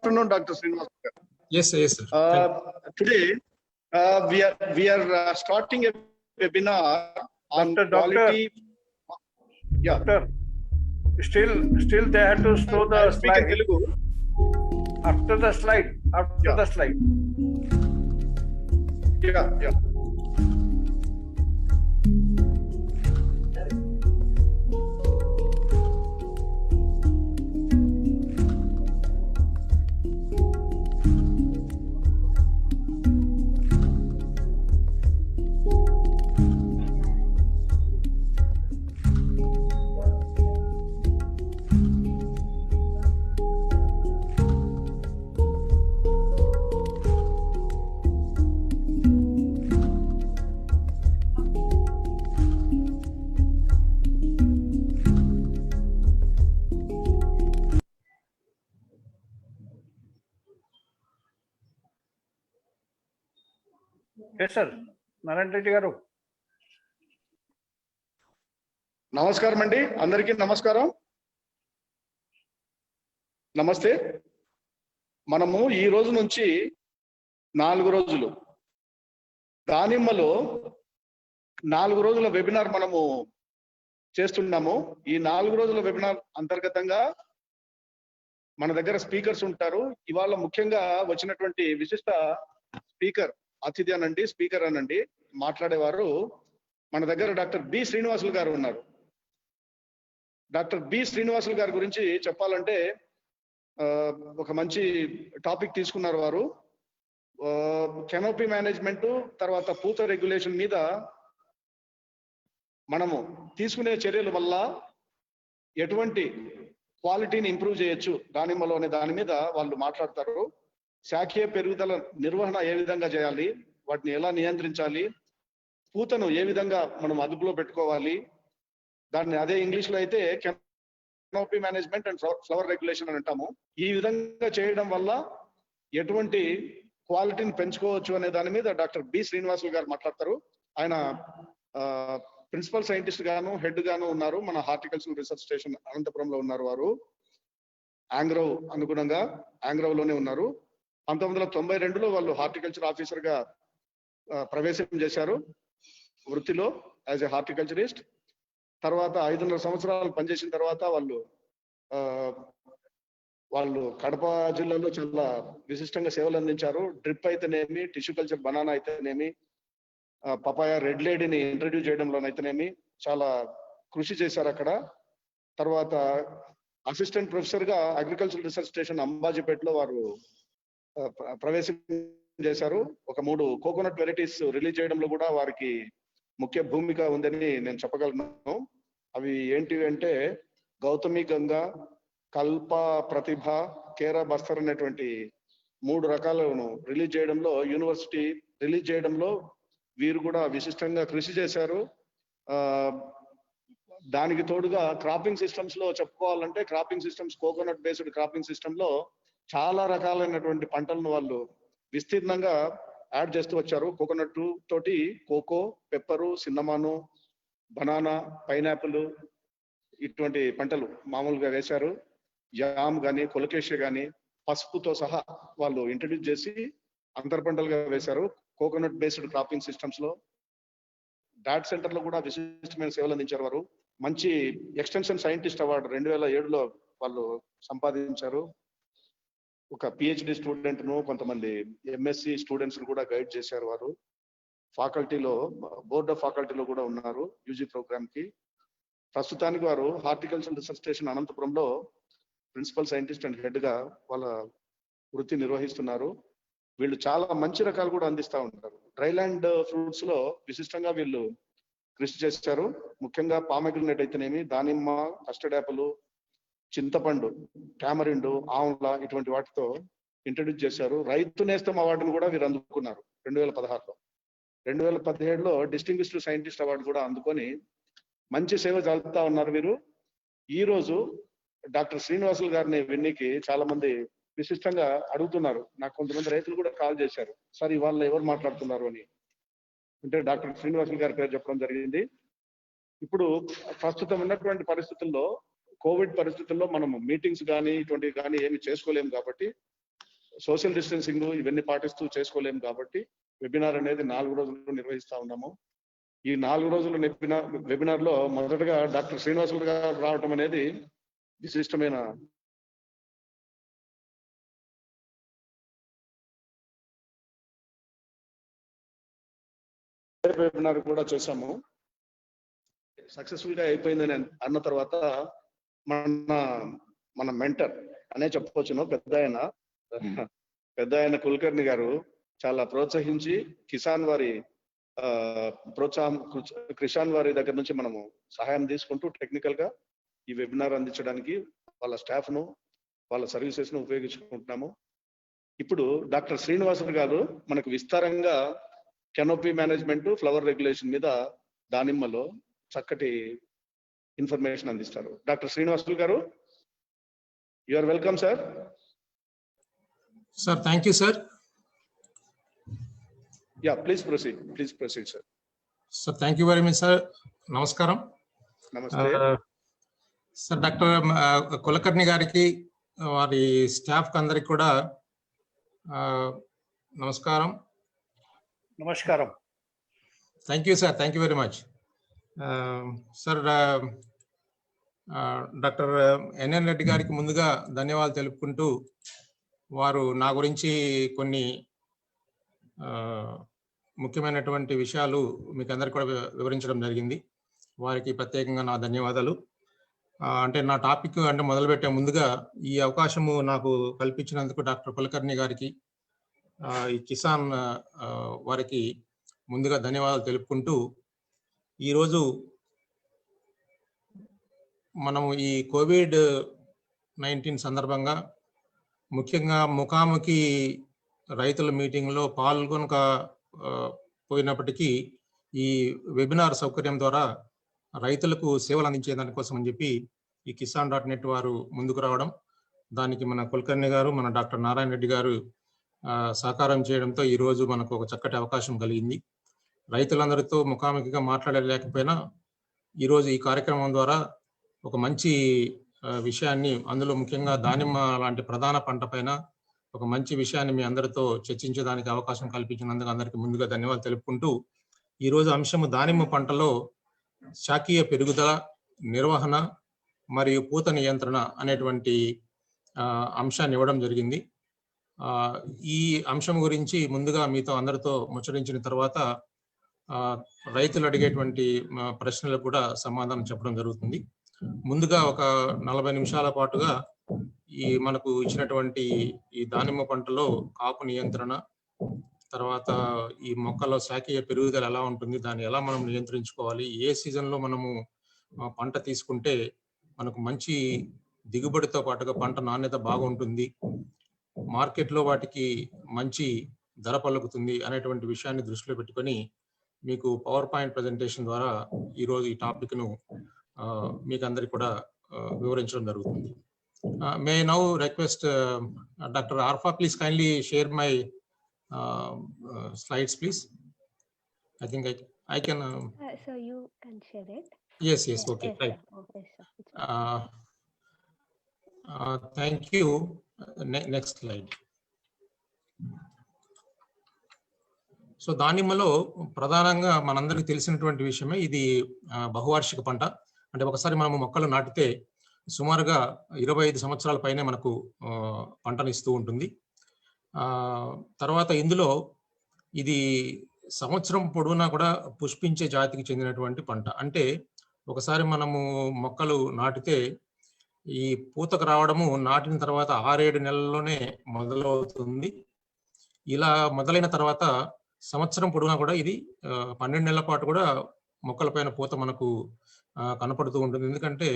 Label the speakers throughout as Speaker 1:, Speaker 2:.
Speaker 1: afternoon, Dr. Srinivas.
Speaker 2: Yes, sir. Yes, sir.
Speaker 1: Today, we are starting a webinar on quality. Yeah.
Speaker 3: Doctor, still they have to show the slide. After the slide.
Speaker 1: Yeah.
Speaker 3: Yes, sir. Narayan Reddy garu.
Speaker 1: నమస్కారం అండి, అందరికీ నమస్కారం. నమస్తే. మనము ఈ రోజు నుంచి 4 రోజులు దానిమ్మలో 4 రోజుల వెబినార్ మనము చేస్తున్నాము. ఈ 4 రోజుల వెబినార్ అంతర్గతంగా మన దగ్గర స్పీకర్స్ ఉంటారు. ఇవాళ ముఖ్యంగా వచ్చినటువంటి విశిష్ట అతిథి అనండి, స్పీకర్ అనండి, మాట్లాడేవారు మన దగ్గర డాక్టర్ బి శ్రీనివాసులు గారు ఉన్నారు. డాక్టర్ బి శ్రీనివాసులు గారి గురించి చెప్పాలంటే ఒక మంచి టాపిక్ తీసుకున్నారు వారు. కెనోపీ మేనేజ్మెంట్ తర్వాత పూత రెగ్యులేషన్ మీద మనము తీసుకునే చర్యల వల్ల ఎటువంటి క్వాలిటీని ఇంప్రూవ్ చేయొచ్చు దానిమ్మలో అనే దాని మీద వాళ్ళు మాట్లాడతారు. శాఖీయ పెరుగుదల నిర్వహణ ఏ విధంగా చేయాలి, వాటిని ఎలా నియంత్రించాలి, పూతను ఏ విధంగా మనం అదుపులో పెట్టుకోవాలి, దాన్ని అదే ఇంగ్లీష్ లో అయితే canopy management and flower regulation అని అంటాము. ఈ విధంగా చేయడం వల్ల ఎటువంటి క్వాలిటీని పెంచుకోవచ్చు అనే దాని మీద డాక్టర్ బి శ్రీనివాసులు గారు మాట్లాడతారు. ఆయన ప్రిన్సిపల్ సైంటిస్ట్ గాను హెడ్ గాను ఉన్నారు. మన హార్టికల్చర్ రీసెర్చ్ స్టేషన్ అనంతపురంలో ఉన్నారు. వారు ఆంగ్రవ్ అనుగుణంగా ఆంగ్రవ్లోనే ఉన్నారు. 1992లో వాళ్ళు హార్టికల్చర్ ఆఫీసర్ గా ప్రవేశం చేశారు వృత్తిలో యాజ్ ఎ హార్టికల్చరిస్ట్. తర్వాత 5.5 సంవత్సరాలు పనిచేసిన తర్వాత వాళ్ళు కడప జిల్లాలో చాలా విశిష్టంగా సేవలు అందించారు. డ్రిప్ అయితేనేమి, టిష్యూ కల్చర్ బనానా అయితేనేమి, పపాయ రెడ్ లేడీని ఇంట్రడ్యూస్ చేయడంలోనైతేనేమి చాలా కృషి చేశారు అక్కడ. తర్వాత అసిస్టెంట్ ప్రొఫెసర్ గా అగ్రికల్చర్ రీసెర్చ్ స్టేషన్ అంబాజీపేటలో వారు ప్రవేశం చేశారు. ఒక 3 కోకోనట్ వెరైటీస్ రిలీజ్ చేయడంలో కూడా వారికి ముఖ్య భూమిక ఉందని నేను చెప్పగలను. అవి ఏంటివి అంటే గౌతమి గంగా, కల్ప ప్రతిభ, కేరా బస్తర్ అనేటువంటి 3 రకాలను రిలీజ్ చేయడంలో యూనివర్సిటీ రిలీజ్ చేయడంలో వీరు కూడా విశిష్టంగా కృషి చేశారు. దానికి తోడుగా క్రాపింగ్ సిస్టమ్స్ లో చెప్పుకోవాలంటే cropping systems coconut based cropping system లో చాలా రకాలైనటువంటి పంటలను వాళ్ళు విస్తీర్ణంగా యాడ్ చేస్తూ వచ్చారు. కోకోనట్ తోటి కోకో, పెప్పరు, సిన్నమాను, బనానా, పైనాపిల్ ఇటువంటి పంటలు మామూలుగా వేశారు. యామ్ కానీ కొలకేషియా కానీ పసుపుతో సహా వాళ్ళు ఇంట్రడ్యూస్ చేసి అంతర్ పంటలుగా వేశారు. కోకోనట్ బేస్డ్ క్రాపింగ్ సిస్టమ్స్ లో డాట్ సెంటర్ లో కూడా విశిష్టమైన సేవలు అందించారు. వారు మంచి ఎక్స్టెన్షన్ సైంటిస్ట్ అవార్డు 2007లో వాళ్ళు సంపాదించారు. ఒక పిహెచ్డి స్టూడెంట్ ను, కొంతమంది ఎంఎస్సి స్టూడెంట్స్ ను కూడా గైడ్ చేశారు. వారు ఫ్యాకల్టీలో, బోర్డ్ ఆఫ్ ఫ్యాకల్టీలో కూడా ఉన్నారు యూజీ ప్రోగ్రామ్ కి. ప్రస్తుతానికి వారు హార్టికల్చర్ రీసెర్చ్ స్టేషన్ అనంతపురంలో ప్రిన్సిపల్ సైంటిస్ట్ అండ్ హెడ్ గా వాళ్ళ వృత్తి నిర్వహిస్తున్నారు. వీళ్ళు చాలా మంచి రకాలు కూడా అందిస్తూ ఉంటారు. డ్రైల్యాండ్ ఫ్రూట్స్ లో విశిష్టంగా వీళ్ళు కృషి చేశారు. ముఖ్యంగా పామగ్రనేట్ అయితేనేమి, దానిమ్మ, కస్టర్డ్ యాపిల్, చింతపండు, టామరిండు, ఆమ్ల ఇటువంటి వాటితో ఇంట్రడ్యూస్ చేశారు. రైతు నేస్తం అవార్డును కూడా వీరు అందుకున్నారు 2016లో. 2017లో డిస్టింగ్విష్డ్ సైంటిస్ట్ అవార్డు కూడా అందుకొని మంచి సేవ జరుపుతా ఉన్నారు వీరు. ఈ రోజు డాక్టర్ శ్రీనివాసులు గారిని విన్నికి చాలా మంది విశిష్టంగా అడుగుతున్నారు. నాకు కొంతమంది రైతులు కూడా కాల్ చేశారు, సార్ ఇవాళ ఎవరు మాట్లాడుతున్నారు అని. అంటే డాక్టర్ శ్రీనివాసులు గారి పేరు చెప్పడం జరిగింది. ఇప్పుడు ప్రస్తుతం ఉన్నటువంటి పరిస్థితుల్లో, కోవిడ్ పరిస్థితుల్లో మనము మీటింగ్స్ కానీ ఇటువంటివి కానీ ఏమి చేసుకోలేము కాబట్టి సోషల్ డిస్టెన్సింగ్ ఇవన్నీ పాటిస్తూ చేసుకోలేము కాబట్టి వెబినార్ అనేది 4 రోజులు నిర్వహిస్తా ఉన్నాము. ఈ 4 రోజుల వెబినార్ లో మొదటగా డాక్టర్ శ్రీనివాసులు గారు రావటం అనేది విశిష్టమైన వెబినార్ కూడా చేశాము. సక్సెస్ఫుల్ గా అయిపోయిందని అన్న తర్వాత మన మెంటర్ అనే చెప్పుకోవచ్చును, పెద్ద ఆయన కుల్కర్ణి గారు చాలా ప్రోత్సహించి కిసాన్ వారి దగ్గర నుంచి మనము సహాయం తీసుకుంటూ టెక్నికల్ గా ఈ వెబినార్ అందించడానికి వాళ్ళ స్టాఫ్ ను వాళ్ళ సర్వీసెస్ ను ఉపయోగించుకుంటున్నాము. ఇప్పుడు డాక్టర్ శ్రీనివాసులు గారు మనకు విస్తారంగా కెనోపీ మేనేజ్మెంట్, ఫ్లవర్ రెగ్యులేషన్ మీద దానిమ్మలో చక్కటి ఇన్ఫర్మేషన్ అందిస్తారు. Doctor Srinivasulu garu, you are welcome sir.
Speaker 2: Sir, thank you sir.
Speaker 1: Yeah, please proceed sir.
Speaker 2: Sir, thank you very much sir. నమస్కారం.
Speaker 1: నమస్తే
Speaker 2: సార్. డాక్టర్ కులకర్ణి గారికి, వారి స్టాఫ్ అందరికి కూడా నమస్కారం.
Speaker 3: నమస్కారం.
Speaker 2: Thank you sir, thank you very much sir. Doctor NN Reddy గారికి ముందుగా ధన్యవాదాలు తెలుపుకుంటూ, వారు నా గురించి కొన్ని ముఖ్యమైనటువంటి విషయాలు మీకు అందరికి కూడా వివరించడం జరిగింది. వారికి ప్రత్యేకంగా నా ధన్యవాదాలు. అంటే నా టాపిక్ అంటే మొదలుపెట్టే ముందుగా ఈ అవకాశము నాకు కల్పించినందుకు డాక్టర్ కులకర్ణి గారికి, ఈ కిసాన్ వారికి ముందుగా ధన్యవాదాలు తెలుపుకుంటూ, ఈరోజు మనము ఈ కోవిడ్-19 సందర్భంగా ముఖ్యంగా ముఖాముఖి రైతుల మీటింగ్లో పాల్గొనక పోయినప్పటికీ ఈ వెబినార్ సౌకర్యం ద్వారా రైతులకు సేవలు అందించే దానికోసం అని చెప్పి ఈ kisan.net వారు ముందుకు రావడం, దానికి మన కులకర్ణి గారు, మన డాక్టర్ నారాయణ రెడ్డి గారు సహకారం చేయడంతో ఈరోజు మనకు ఒక చక్కటి అవకాశం కలిగింది. రైతులందరితో ముఖాముఖిగా మాట్లాడలేకపోయినా ఈరోజు ఈ కార్యక్రమం ద్వారా ఒక మంచి విషయాన్ని, అందులో ముఖ్యంగా దానిమ్మ లాంటి ప్రధాన పంట పైన ఒక మంచి విషయాన్ని మీ అందరితో చర్చించడానికి అవకాశం కల్పించినందుకు అందరికీ ముందుగా ధన్యవాదాలు తెలుపుకుంటూ, ఈరోజు అంశము దానిమ్మ పంటలో శాఖీయ పెరుగుదల, నిర్వహణ మరియు పూత నియంత్రణ అనేటువంటి అంశాన్ని ఇవ్వడం జరిగింది. ఈ అంశం గురించి ముందుగా మీతో అందరితో ముచ్చరించిన తర్వాత రైతులు అడిగేటువంటి ప్రశ్నలకు కూడా సమాధానం చెప్పడం జరుగుతుంది. ముందుగా ఒక 40 నిమిషాల పాటుగా ఈ మనకు ఇచ్చినటువంటి ఈ దానిమ్మ పంటలో కాపు నియంత్రణ, తర్వాత ఈ మొక్కలో శాఖీయ పెరుగుదల ఎలా ఉంటుంది, దాన్ని ఎలా మనం నియంత్రించుకోవాలి, ఏ సీజన్లో మనము పంట తీసుకుంటే మనకు మంచి దిగుబడితో పాటుగా పంట నాణ్యత బాగుంటుంది, మార్కెట్లో వాటికి మంచి ధర పలుకుతుంది అనేటువంటి విషయాన్ని దృష్టిలో పెట్టుకొని మీకు పవర్ పాయింట్ ప్రజెంటేషన్ ద్వారా ఈరోజు ఈ టాపిక్ను మీకు అందరికి కూడా వివరించడం జరుగుతుంది. May now request doctor Arfa, please kindly share my slides, please. I think I can.
Speaker 4: So you can share it.
Speaker 2: Yes, okay,
Speaker 4: yes,
Speaker 2: right.
Speaker 4: Okay, sir.
Speaker 2: Thank you. Next slide. So దానిమ్మలో ప్రధానంగా మనందరికీ తెలిసినటువంటి విషయమే, ఇది బహువార్షిక పంట. అంటే ఒకసారి మనము మొక్కలు నాటితే సుమారుగా 25 సంవత్సరాల పైనే మనకు పంటనిస్తూ ఉంటుంది. తర్వాత ఇందులో ఇది సంవత్సరం పొడవునా కూడా పుష్పించే జాతికి చెందినటువంటి పంట. అంటే ఒకసారి మనము మొక్కలు నాటితే ఈ పూతకు రావడము నాటిన తర్వాత 6-7 నెలల్లోనే మొదలవుతుంది. ఇలా మొదలైన తర్వాత సంవత్సరం పొడవునా కూడా ఇది 12 నెలల పాటు కూడా మొక్కలపైన పూత మనకు కనపడుతూ ఉంటుంది. ఎందుకంటే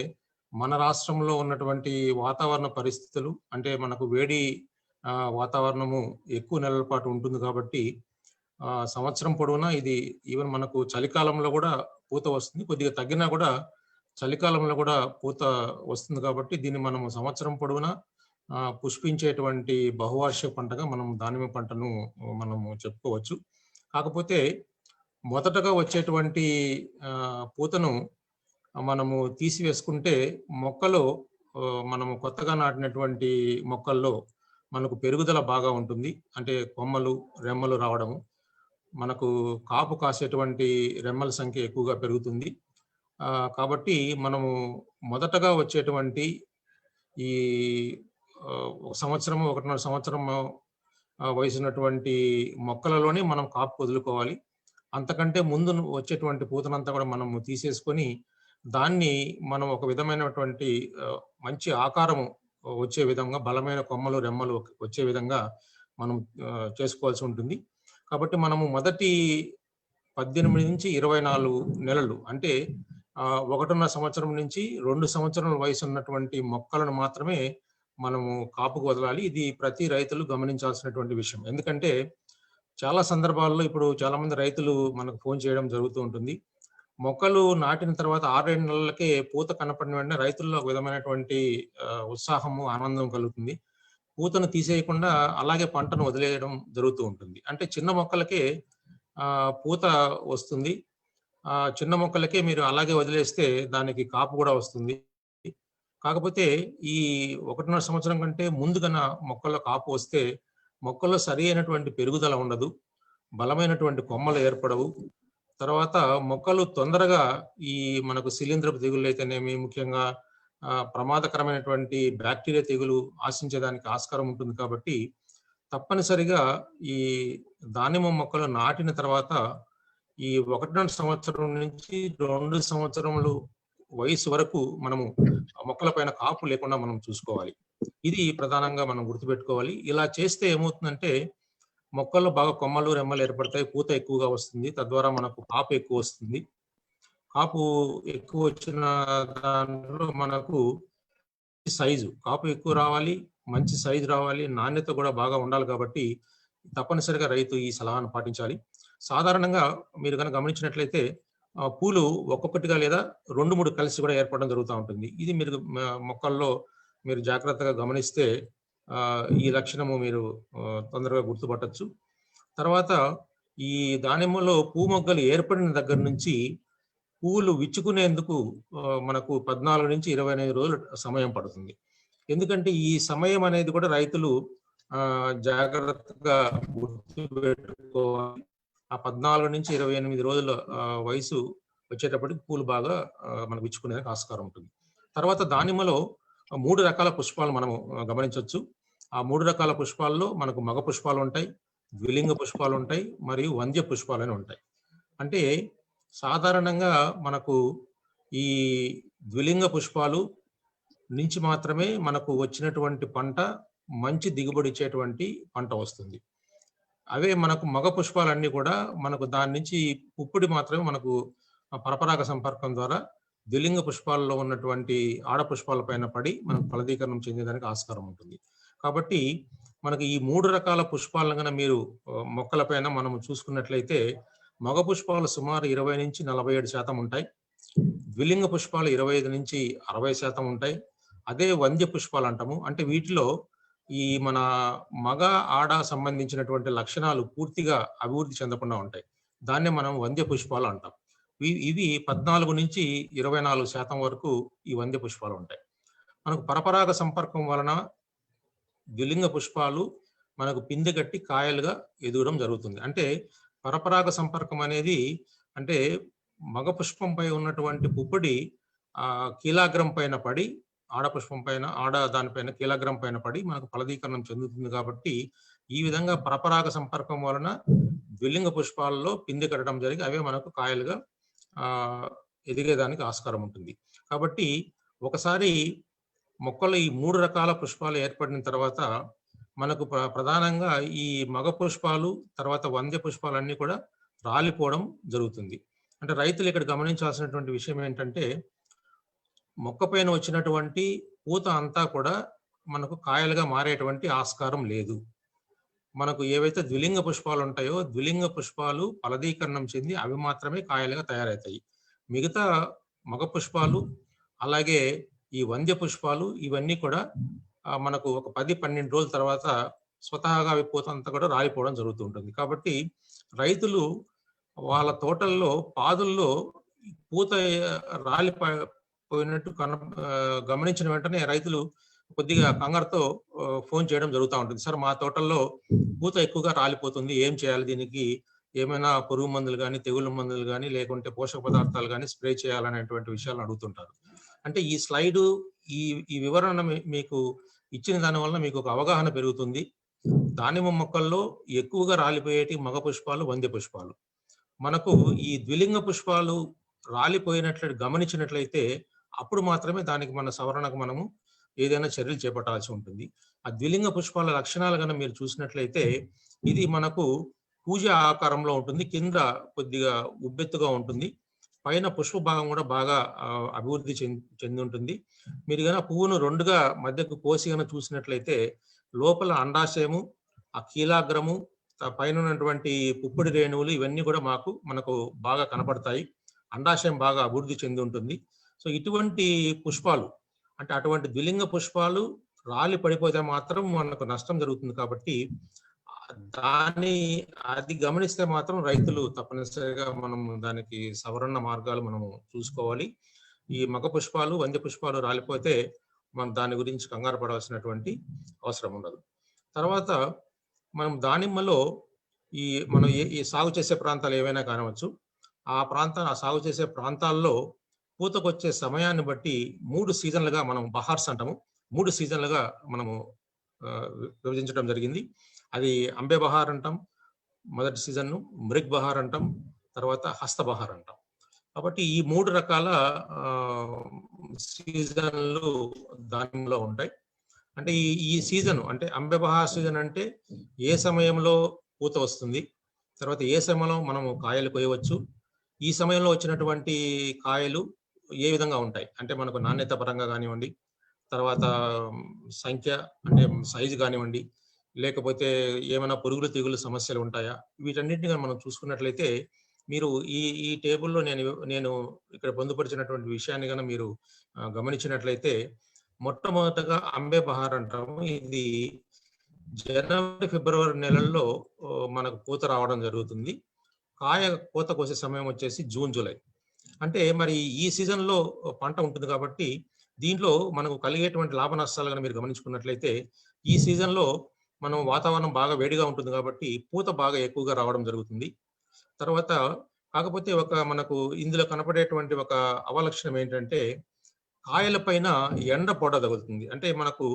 Speaker 2: మన రాష్ట్రంలో ఉన్నటువంటి వాతావరణ పరిస్థితులు, అంటే మనకు వేడి వాతావరణము ఎక్కువ నెలల పాటు ఉంటుంది కాబట్టి సంవత్సరం పొడవునా ఇది ఈవెన్ మనకు చలికాలంలో కూడా పూత వస్తుంది, కొద్దిగా తగ్గినా కూడా చలికాలంలో కూడా పూత వస్తుంది. కాబట్టి దీన్ని మనము సంవత్సరం పొడవునా పుష్పించేటువంటి బహువార్షిక పంటగా మనం దానిమ్మ పంటను మనము చెప్పుకోవచ్చు. కాకపోతే మొదటగా వచ్చేటువంటి పూతను మనము తీసివేసుకుంటే మొక్కలో, మనము కొత్తగా నాటినటువంటి మొక్కల్లో మనకు పెరుగుదల బాగా ఉంటుంది. అంటే కొమ్మలు, రెమ్మలు రావడము, మనకు కాపు కాసేటువంటి రెమ్మల సంఖ్య ఎక్కువగా పెరుగుతుంది. కాబట్టి మనము మొదటగా వచ్చేటువంటి ఈ ఒక సంవత్సరము, 1.5 సంవత్సరము వయసున్నటువంటి మొక్కలలోనే మనం కాపు వదులుకోవాలి. అంతకంటే ముందు వచ్చేటువంటి పూతనంతా కూడా మనము తీసేసుకొని దాన్ని మనం ఒక విధమైనటువంటి మంచి ఆకారము వచ్చే విధంగా, బలమైన కొమ్మలు, రెమ్మలు వచ్చే విధంగా మనం చేసుకోవాల్సి ఉంటుంది. కాబట్టి మనము మొదటి 18 నుంచి 24 నెలలు అంటే 1.5 సంవత్సరం నుంచి 2 సంవత్సరాల వయసు ఉన్నటువంటి మొక్కలను మాత్రమే మనము కాపుకు వదలాలి. ఇది ప్రతి రైతులు గమనించాల్సినటువంటి విషయం. ఎందుకంటే చాలా సందర్భాల్లో ఇప్పుడు చాలా మంది రైతులు మనకు ఫోన్ చేయడం జరుగుతూ ఉంటుంది. మొక్కలు నాటిన తర్వాత 6-7 నెలలకే పూత కనపడిన వెంటనే రైతుల్లో ఒక విధమైనటువంటి ఉత్సాహము, ఆనందం కలుగుతుంది. పూతను తీసేయకుండా అలాగే పంటను వదిలేయడం జరుగుతూ ఉంటుంది. అంటే చిన్న మొక్కలకే పూత వస్తుంది. చిన్న మొక్కలకే మీరు అలాగే వదిలేస్తే దానికి కాపు కూడా వస్తుంది. కాకపోతే ఈ 1.5 సంవత్సరం కంటే ముందుగా మొక్కల్లో కాపు వస్తే మొక్కల్లో సరి అయినటువంటి పెరుగుదల ఉండదు, బలమైనటువంటి కొమ్మలు ఏర్పడవు. తర్వాత మొక్కలు తొందరగా ఈ మనకు శిలీంధ్రపు తెగుళ్ళు అయితేనేమి, ముఖ్యంగా ప్రమాదకరమైనటువంటి బ్యాక్టీరియా తెగులు ఆశించేదానికి ఆస్కారం ఉంటుంది. కాబట్టి తప్పనిసరిగా ఈ దానిమ్మ మొక్కలు నాటిన తర్వాత ఈ 1.5 సంవత్సరం నుంచి 2 సంవత్సరములు వయసు వరకు మనము మొక్కల పైన కాపు లేకుండా మనం చూసుకోవాలి. ఇది ప్రధానంగా మనం గుర్తుపెట్టుకోవాలి. ఇలా చేస్తే ఏమవుతుందంటే మొక్కల్లో బాగా కొమ్మలు, రెమ్మలు ఏర్పడతాయి, పూత ఎక్కువగా వస్తుంది, తద్వారా మనకు కాపు ఎక్కువ వస్తుంది. కాపు ఎక్కువ వచ్చిన దాంట్లో మనకు సైజు, కాపు ఎక్కువ రావాలి, మంచి సైజు రావాలి, నాణ్యత కూడా బాగా ఉండాలి. కాబట్టి తప్పనిసరిగా రైతు ఈ సలహాను పాటించాలి. సాధారణంగా మీరు కనుక గమనించినట్లయితే పూలు ఒక్కొక్కటిగా లేదా 2-3 కలిసి కూడా ఏర్పడడం జరుగుతూ ఉంటుంది. ఇది మీరు మొక్కల్లో మీరు జాగ్రత్తగా గమనిస్తే ఈ లక్షణము మీరు తొందరగా గుర్తుపట్టచ్చు. తర్వాత ఈ దానిమ్మలో పూ మొగ్గలు ఏర్పడిన దగ్గర నుంచి పువ్వులు విచ్చుకునేందుకు మనకు 14 నుంచి 28 రోజులు సమయం పడుతుంది. ఎందుకంటే ఈ సమయం అనేది కూడా రైతులు జాగ్రత్తగా గుర్తుపెట్టుకోవాలి. ఆ 14 నుంచి 28 రోజుల వయసు వచ్చేటప్పటికి పూలు బాగా మనకు విచ్చుకునేందుకు ఆస్కారం ఉంటుంది. తర్వాత దానిమ్మలో 3 రకాల పుష్పాలు మనము గమనించవచ్చు. ఆ 3 రకాల పుష్పాల్లో మనకు మగ పుష్పాలు ఉంటాయి, ద్విలింగ పుష్పాలు ఉంటాయి, మరియు వంద్య పుష్పాలు అని ఉంటాయి. అంటే సాధారణంగా మనకు ఈ ద్విలింగ పుష్పాలు నుంచి మాత్రమే మనకు వచ్చినటువంటి పంట మంచి దిగుబడి ఇచ్చేటువంటి పంట వస్తుంది. అవే మనకు మగ పుష్పాలన్నీ కూడా మనకు దాని నుంచి పుప్పొడి మాత్రమే మనకు పరపరాగ సంపర్కం ద్వారా ద్విలింగ పుష్పాలలో ఉన్నటువంటి ఆడ పుష్పాల పైన పడి మనకు ఫలదీకరణం చెందేదానికి ఆస్కారం ఉంటుంది. కాబట్టి మనకి ఈ 3 రకాల పుష్పాలను కనుక మీరు మొక్కల పైన మనం చూసుకున్నట్లయితే మగ పుష్పాలు సుమారు 20 నుంచి 47% ఉంటాయి, ద్విలింగ పుష్పాలు 25 నుంచి 60% ఉంటాయి. అదే వంద్య పుష్పాలు అంటాము. అంటే వీటిలో ఈ మన మగ ఆడ సంబంధించినటువంటి లక్షణాలు పూర్తిగా అభివృద్ధి చెందకుండా ఉంటాయి. దాన్నే మనం వంద్య పుష్పాలు అంటాం. ఇవి 14 నుంచి 24% వరకు ఈ వంద్య పుష్పాలు ఉంటాయి. మనకు పరపరాగ సంపర్కం వలన ద్విలింగ పుష్పాలు మనకు పిందె కట్టి కాయలుగా ఎదగడం జరుగుతుంది. అంటే పరపరాగ సంపర్కం అనేది అంటే మగ పుష్పంపై ఉన్నటువంటి పుప్పొడి కీలాగ్రం పైన పడి ఆడపుష్పం పైన దానిపైన కీలాగ్రం పైన పడి మనకు ఫలదీకరణం చెందుతుంది. కాబట్టి ఈ విధంగా పరపరాగ సంపర్కం వలన ద్విలింగ పుష్పాలలో పిందె కట్టడం జరిగి అవే మనకు కాయలుగా ఎదిగేదానికి ఆస్కారం ఉంటుంది. కాబట్టి ఒకసారి మొక్కలు ఈ 3 రకాల పుష్పాలు ఏర్పడిన తర్వాత మనకు ప్రధానంగా ఈ మగ పుష్పాలు తర్వాత వంద్య పుష్పాలన్నీ కూడా రాలిపోవడం జరుగుతుంది. అంటే రైతులు ఇక్కడ గమనించాల్సినటువంటి విషయం ఏంటంటే మొక్క పైన వచ్చినటువంటి పూత అంతా కూడా మనకు కాయలుగా మారేటువంటి ఆస్కారం లేదు. మనకు ఏవైతే ద్విలింగ పుష్పాలు ఉంటాయో ద్విలింగ పుష్పాలు ఫలదీకరణం చెంది అవి మాత్రమే కాయలుగా తయారవుతాయి. మిగతా మగ పుష్పాలు అలాగే ఈ వంద్య పుష్పాలు ఇవన్నీ కూడా మనకు ఒక 10-12 రోజుల తర్వాత స్వతహాగా అవి పూత అంతా కూడా రాలిపోవడం జరుగుతూ ఉంటుంది. కాబట్టి రైతులు వాళ్ళ తోటల్లో పాదుల్లో పూత రాలిపోయినట్టు గమనించిన వెంటనే రైతులు కొద్దిగా కంగారుతో ఫోన్ చేయడం జరుగుతూ ఉంటుంది. సార్ మా తోటల్లో పూత ఎక్కువగా రాలిపోతుంది, ఏం చేయాలి, దీనికి ఏమైనా పురుగు మందులు కానీ, తెగుళ్ళ మందులు కానీ, లేకుంటే పోషక పదార్థాలు కానీ స్ప్రే చేయాలనేటువంటి విషయాలను అడుగుతుంటారు. అంటే ఈ స్లైడు ఈ ఈ వివరణ మీకు ఇచ్చిన దాని వలన మీకు ఒక అవగాహన పెరుగుతుంది. దానిమ్మ మొక్కల్లో ఎక్కువగా రాలిపోయేటి మగ పుష్పాలు, వంద్య పుష్పాలు. మనకు ఈ ద్విలింగ పుష్పాలు రాలిపోయినట్లు గమనించినట్లయితే అప్పుడు మాత్రమే దానికి మన సవరణకు మనము ఏదైనా చర్యలు చేపట్టాల్సి ఉంటుంది. ఆ ద్విలింగ పుష్పాల లక్షణాలు కనుక మీరు చూసినట్లయితే ఇది మనకు పూజ ఆకారంలో ఉంటుంది, కింద కొద్దిగా ఉబ్బెత్తుగా ఉంటుంది, పైన పుష్ప భాగం కూడా బాగా అభివృద్ధి చెంది ఉంటుంది. మీరు కనుక పువ్వును రెండుగా మధ్యకు కోసి కనుక చూసినట్లయితే లోపల అండాశయము, ఆ కీలాగ్రము, పైన ఉన్నటువంటి పుప్పొడి రేణువులు ఇవన్నీ కూడా మనకు బాగా కనపడతాయి. అండాశయం బాగా అభివృద్ధి చెంది ఉంటుంది. సో ఇటువంటి పుష్పాలు అంటే అటువంటి ద్విలింగ పుష్పాలు రాలి పడిపోతే మాత్రం మనకు నష్టం జరుగుతుంది. కాబట్టి అది గమనిస్తే మాత్రం రైతులు తప్పనిసరిగా మనం దానికి సవరణ మార్గాలు మనము చూసుకోవాలి. ఈ మగ పుష్పాలు, వంద్య పుష్పాలు రాలిపోతే మనం దాని గురించి కంగారు పడాల్సినటువంటి అవసరం ఉండదు. తర్వాత మనం దానిమ్మలో మనం ఈ సాగు చేసే ప్రాంతాలు ఏవైనా కానవచ్చు, ఆ సాగు చేసే ప్రాంతాల్లో పూతకొచ్చే సమయాన్ని బట్టి 3 సీజన్లుగా మనం బహార్స్ అంటాము, 3 సీజన్లుగా మనము విభజించడం జరిగింది. అది అంబే బహార్ అంటాం మొదటి సీజన్ను, మృగ్ బహార్ అంటాం, తర్వాత హస్త బహార్ అంటాం. కాబట్టి ఈ 3 రకాల సీజన్లు దానిలో ఉంటాయి. అంటే ఈ సీజన్ అంటే అంబే బహార్ సీజన్ అంటే ఏ సమయంలో పూత వస్తుంది, తర్వాత ఏ సమయంలో మనము కాయలు కోయవచ్చు, ఈ సమయంలో వచ్చినటువంటి కాయలు ఏ విధంగా ఉంటాయి అంటే మనకు నాణ్యత పరంగా కానివ్వండి, తర్వాత సంఖ్య అంటే సైజు కానివ్వండి, లేకపోతే ఏమైనా పురుగులు తెగులు సమస్యలు ఉంటాయా, వీటన్నిటిని మనం చూసుకున్నట్లయితే మీరు ఈ టేబుల్లో నేను ఇక్కడ పొందుపరిచినటువంటి విషయాన్ని కనుక మీరు గమనించినట్లయితే మొట్టమొదటగా అంబే బహార్ అంటాము. ఇది జనవరి, ఫిబ్రవరి నెలల్లో మనకు పూత రావడం జరుగుతుంది. కాయ పూత కోసే సమయం వచ్చేసి జూన్, జూలై. అంటే మరి ఈ సీజన్లో పంట ఉంటుంది కాబట్టి దీంట్లో మనకు కలిగేటువంటి లాభ నష్టాలు కనుక మీరు గమనించుకున్నట్లయితే ఈ సీజన్లో మనం వాతావరణం బాగా వేడిగా ఉంటుంది కాబట్టి పూత బాగా ఎక్కువగా రావడం జరుగుతుంది. తర్వాత కాకపోతే మనకు ఇందులో కనపడేటువంటి ఒక అవలక్షణం ఏంటంటే కాయల పైన ఎండ పొడ తగులుతుంది. అంటే మనకు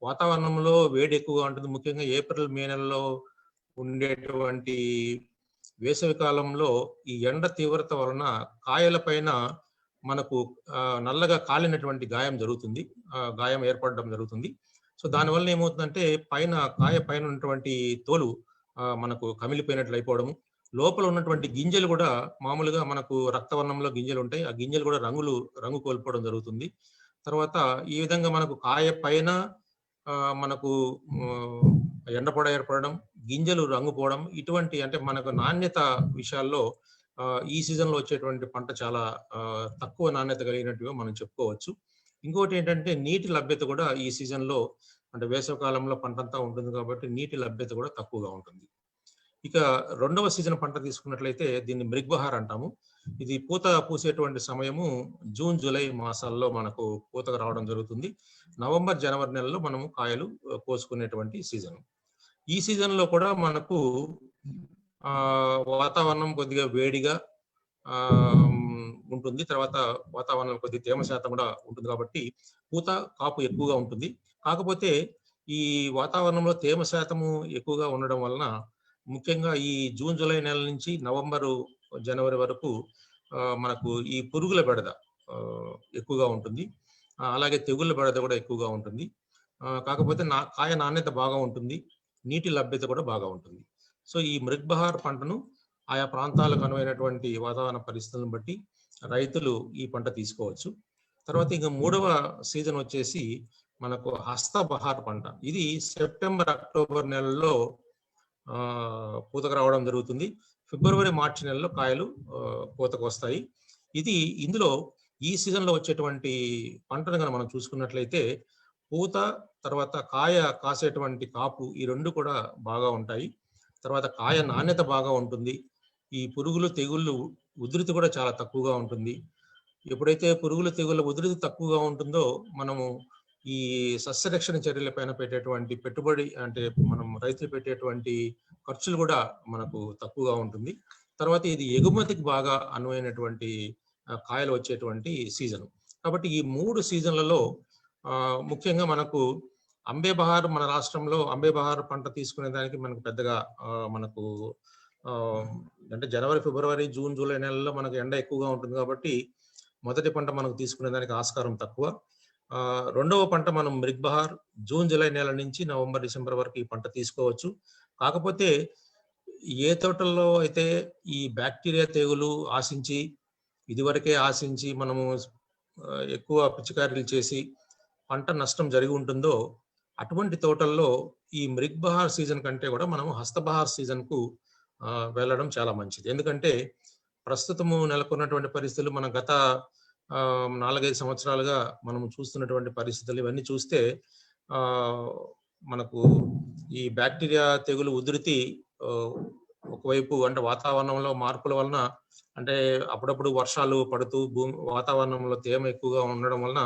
Speaker 2: వాతావరణంలో వేడి ఎక్కువగా ఉంటుంది. ముఖ్యంగా ఏప్రిల్, మే నెలలో ఉండేటువంటి వేసవి కాలంలో ఈ ఎండ తీవ్రత వలన కాయల పైన మనకు నల్లగా కాలినటువంటి గాయం జరుగుతుంది, గాయం ఏర్పడడం జరుగుతుంది. సో దానివల్ల ఏమవుతుందంటే కాయ పైన ఉన్నటువంటి తోలు మనకు కమిలిపోయినట్లు అయిపోవడము, లోపల ఉన్నటువంటి గింజలు కూడా మామూలుగా మనకు రక్తవర్ణంలో గింజలు ఉంటాయి, ఆ గింజలు కూడా రంగు కోల్పోవడం జరుగుతుంది. తర్వాత ఈ విధంగా మనకు కాయ పైన మనకు ఎండపొడ ఏర్పడడం, గింజలు రంగు పోవడం, ఇటువంటి అంటే మనకు నాణ్యత విషయాల్లో ఈ సీజన్లో వచ్చేటువంటి పంట చాలా తక్కువ నాణ్యత కలిగినట్టుగా మనం చెప్పుకోవచ్చు. ఇంకోటి ఏంటంటే నీటి లభ్యత కూడా ఈ సీజన్లో అంటే వేసవి కాలంలో పంట అంతా ఉంటుంది కాబట్టి నీటి లభ్యత కూడా తక్కువగా ఉంటుంది. ఇక రెండవ సీజన్ పంట తీసుకున్నట్లయితే దీన్ని మృగ్బహార్ అంటాము. ఇది పూత పూసేటువంటి సమయము జూన్, జూలై మాసాల్లో మనకు పూతగా రావడం జరుగుతుంది. నవంబర్, జనవరి నెలలో మనము కాయలు కోసుకునేటువంటి సీజన్. ఈ సీజన్ లో కూడా మనకు వాతావరణం కొద్దిగా వేడిగా ఉంటుంది, తర్వాత వాతావరణం కొద్దిగా తేమ శాతం కూడా ఉంటుంది కాబట్టి పూత, కాపు ఎక్కువగా ఉంటుంది. కాకపోతే ఈ వాతావరణంలో తేమ శాతము ఎక్కువగా ఉండడం వలన ముఖ్యంగా ఈ జూన్, జూలై నెల నుంచి నవంబరు, జనవరి వరకు మనకు ఈ పురుగుల బెడద ఎక్కువగా ఉంటుంది, అలాగే తెగుళ్ళ బెడద కూడా ఎక్కువగా ఉంటుంది. కాకపోతే కాయ నాణ్యత బాగా ఉంటుంది, నీటి లభ్యత కూడా బాగా ఉంటుంది. సో ఈ మృగ్బహార్ పంటను ఆయా ప్రాంతాలకు అనువైనటువంటి వాతావరణ పరిస్థితులను బట్టి రైతులు ఈ పంట తీసుకోవచ్చు. తర్వాత ఇంకా మూడవ సీజన్ వచ్చేసి మనకు హస్త బహార్ పంట. ఇది సెప్టెంబర్, అక్టోబర్ నెలల్లో పూతకు రావడం జరుగుతుంది. ఫిబ్రవరి, మార్చి నెలలో కాయలు పూతకు వస్తాయి. ఇందులో ఈ సీజన్ లో వచ్చేటువంటి పంటను కనుక మనం చూసుకున్నట్లయితే పూత, తర్వాత కాయ కాసేటువంటి కాపు, ఈ రెండు కూడా బాగా ఉంటాయి. తర్వాత కాయ నాణ్యత బాగా ఉంటుంది. ఈ పురుగులు, తెగుళ్ళు ఉధృతి కూడా చాలా తక్కువగా ఉంటుంది. ఎప్పుడైతే పురుగులు, తెగుళ్ళ ఉధృతి తక్కువగా ఉంటుందో మనము ఈ సస్యరక్షణ చర్యలపైన పెట్టేటువంటి పెట్టుబడి అంటే మనం రైతులు పెట్టేటువంటి ఖర్చులు కూడా మనకు తక్కువగా ఉంటుంది. తర్వాత ఇది ఎగుమతికి బాగా అనువైనటువంటి కాయలు వచ్చేటువంటి సీజన్. కాబట్టి ఈ 3 సీజన్లలో ముఖ్యంగా మనకు అంబే బహార్, మన రాష్ట్రంలో అంబే బహార్ పంట తీసుకునే దానికి మనకు పెద్దగా మనకు అంటే జనవరి, ఫిబ్రవరి, జూన్, జూలై నెలల్లో మనకు ఎండ ఎక్కువగా ఉంటుంది కాబట్టి మొదటి పంట మనకు తీసుకునే దానికి ఆస్కారం తక్కువ. రెండవ పంట మనం మృగ్ బహార్ జూన్, జూలై నెల నుంచి నవంబర్, డిసెంబర్ వరకు ఈ పంట తీసుకోవచ్చు. కాకపోతే ఏ తోటల్లో అయితే ఈ బ్యాక్టీరియా తెగులు ఇదివరకే ఆశించి మనము ఎక్కువ పిచికారీలు చేసి పంట నష్టం జరిగి ఉంటుందో అటువంటి తోటల్లో ఈ మృగ్ బహార్ సీజన్ కంటే కూడా మనం హస్తబహార్ సీజన్ కు వెళ్ళడం చాలా మంచిది. ఎందుకంటే ప్రస్తుతము నెలకొన్నటువంటి పరిస్థితులు మన గత 4-5 సంవత్సరాలుగా మనం చూస్తున్నటువంటి పరిస్థితులు ఇవన్నీ చూస్తే మనకు ఈ బ్యాక్టీరియా తెగులు ఉధృతి ఒకవైపు అంటే వాతావరణంలో మార్పుల వలన, అంటే అప్పుడప్పుడు వర్షాలు పడుతూ వాతావరణంలో తేమ ఎక్కువగా ఉండడం వలన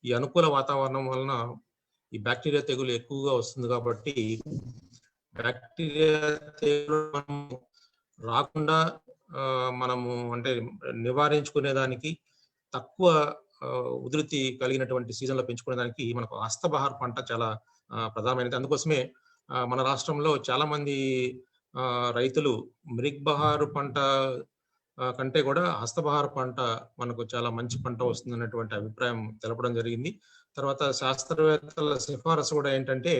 Speaker 2: ఈ అనుకూల వాతావరణం వలన ఈ బ్యాక్టీరియా తెగులు ఎక్కువగా వస్తుంది. కాబట్టి బ్యాక్టీరియా తెగులు రాకుండా మనము అంటే నివారించుకునేదానికి తక్కువ ఉధృతి కలిగినటువంటి సీజన్లో పెంచుకునేదానికి మనకు హస్తబహార్ పంట చాలా ప్రధానమైనది. అందుకోసమే మన రాష్ట్రంలో చాలా మంది రైతులు మృగ్ బహార్ పంట కంటే కూడా హస్తబహార్ పంట మనకు చాలా మంచి పంట వస్తుంది అన్నటువంటి అభిప్రాయం తెలపడం జరిగింది. తర్వాత శాస్త్రవేత్తల సిఫారసు కూడా ఏంటంటే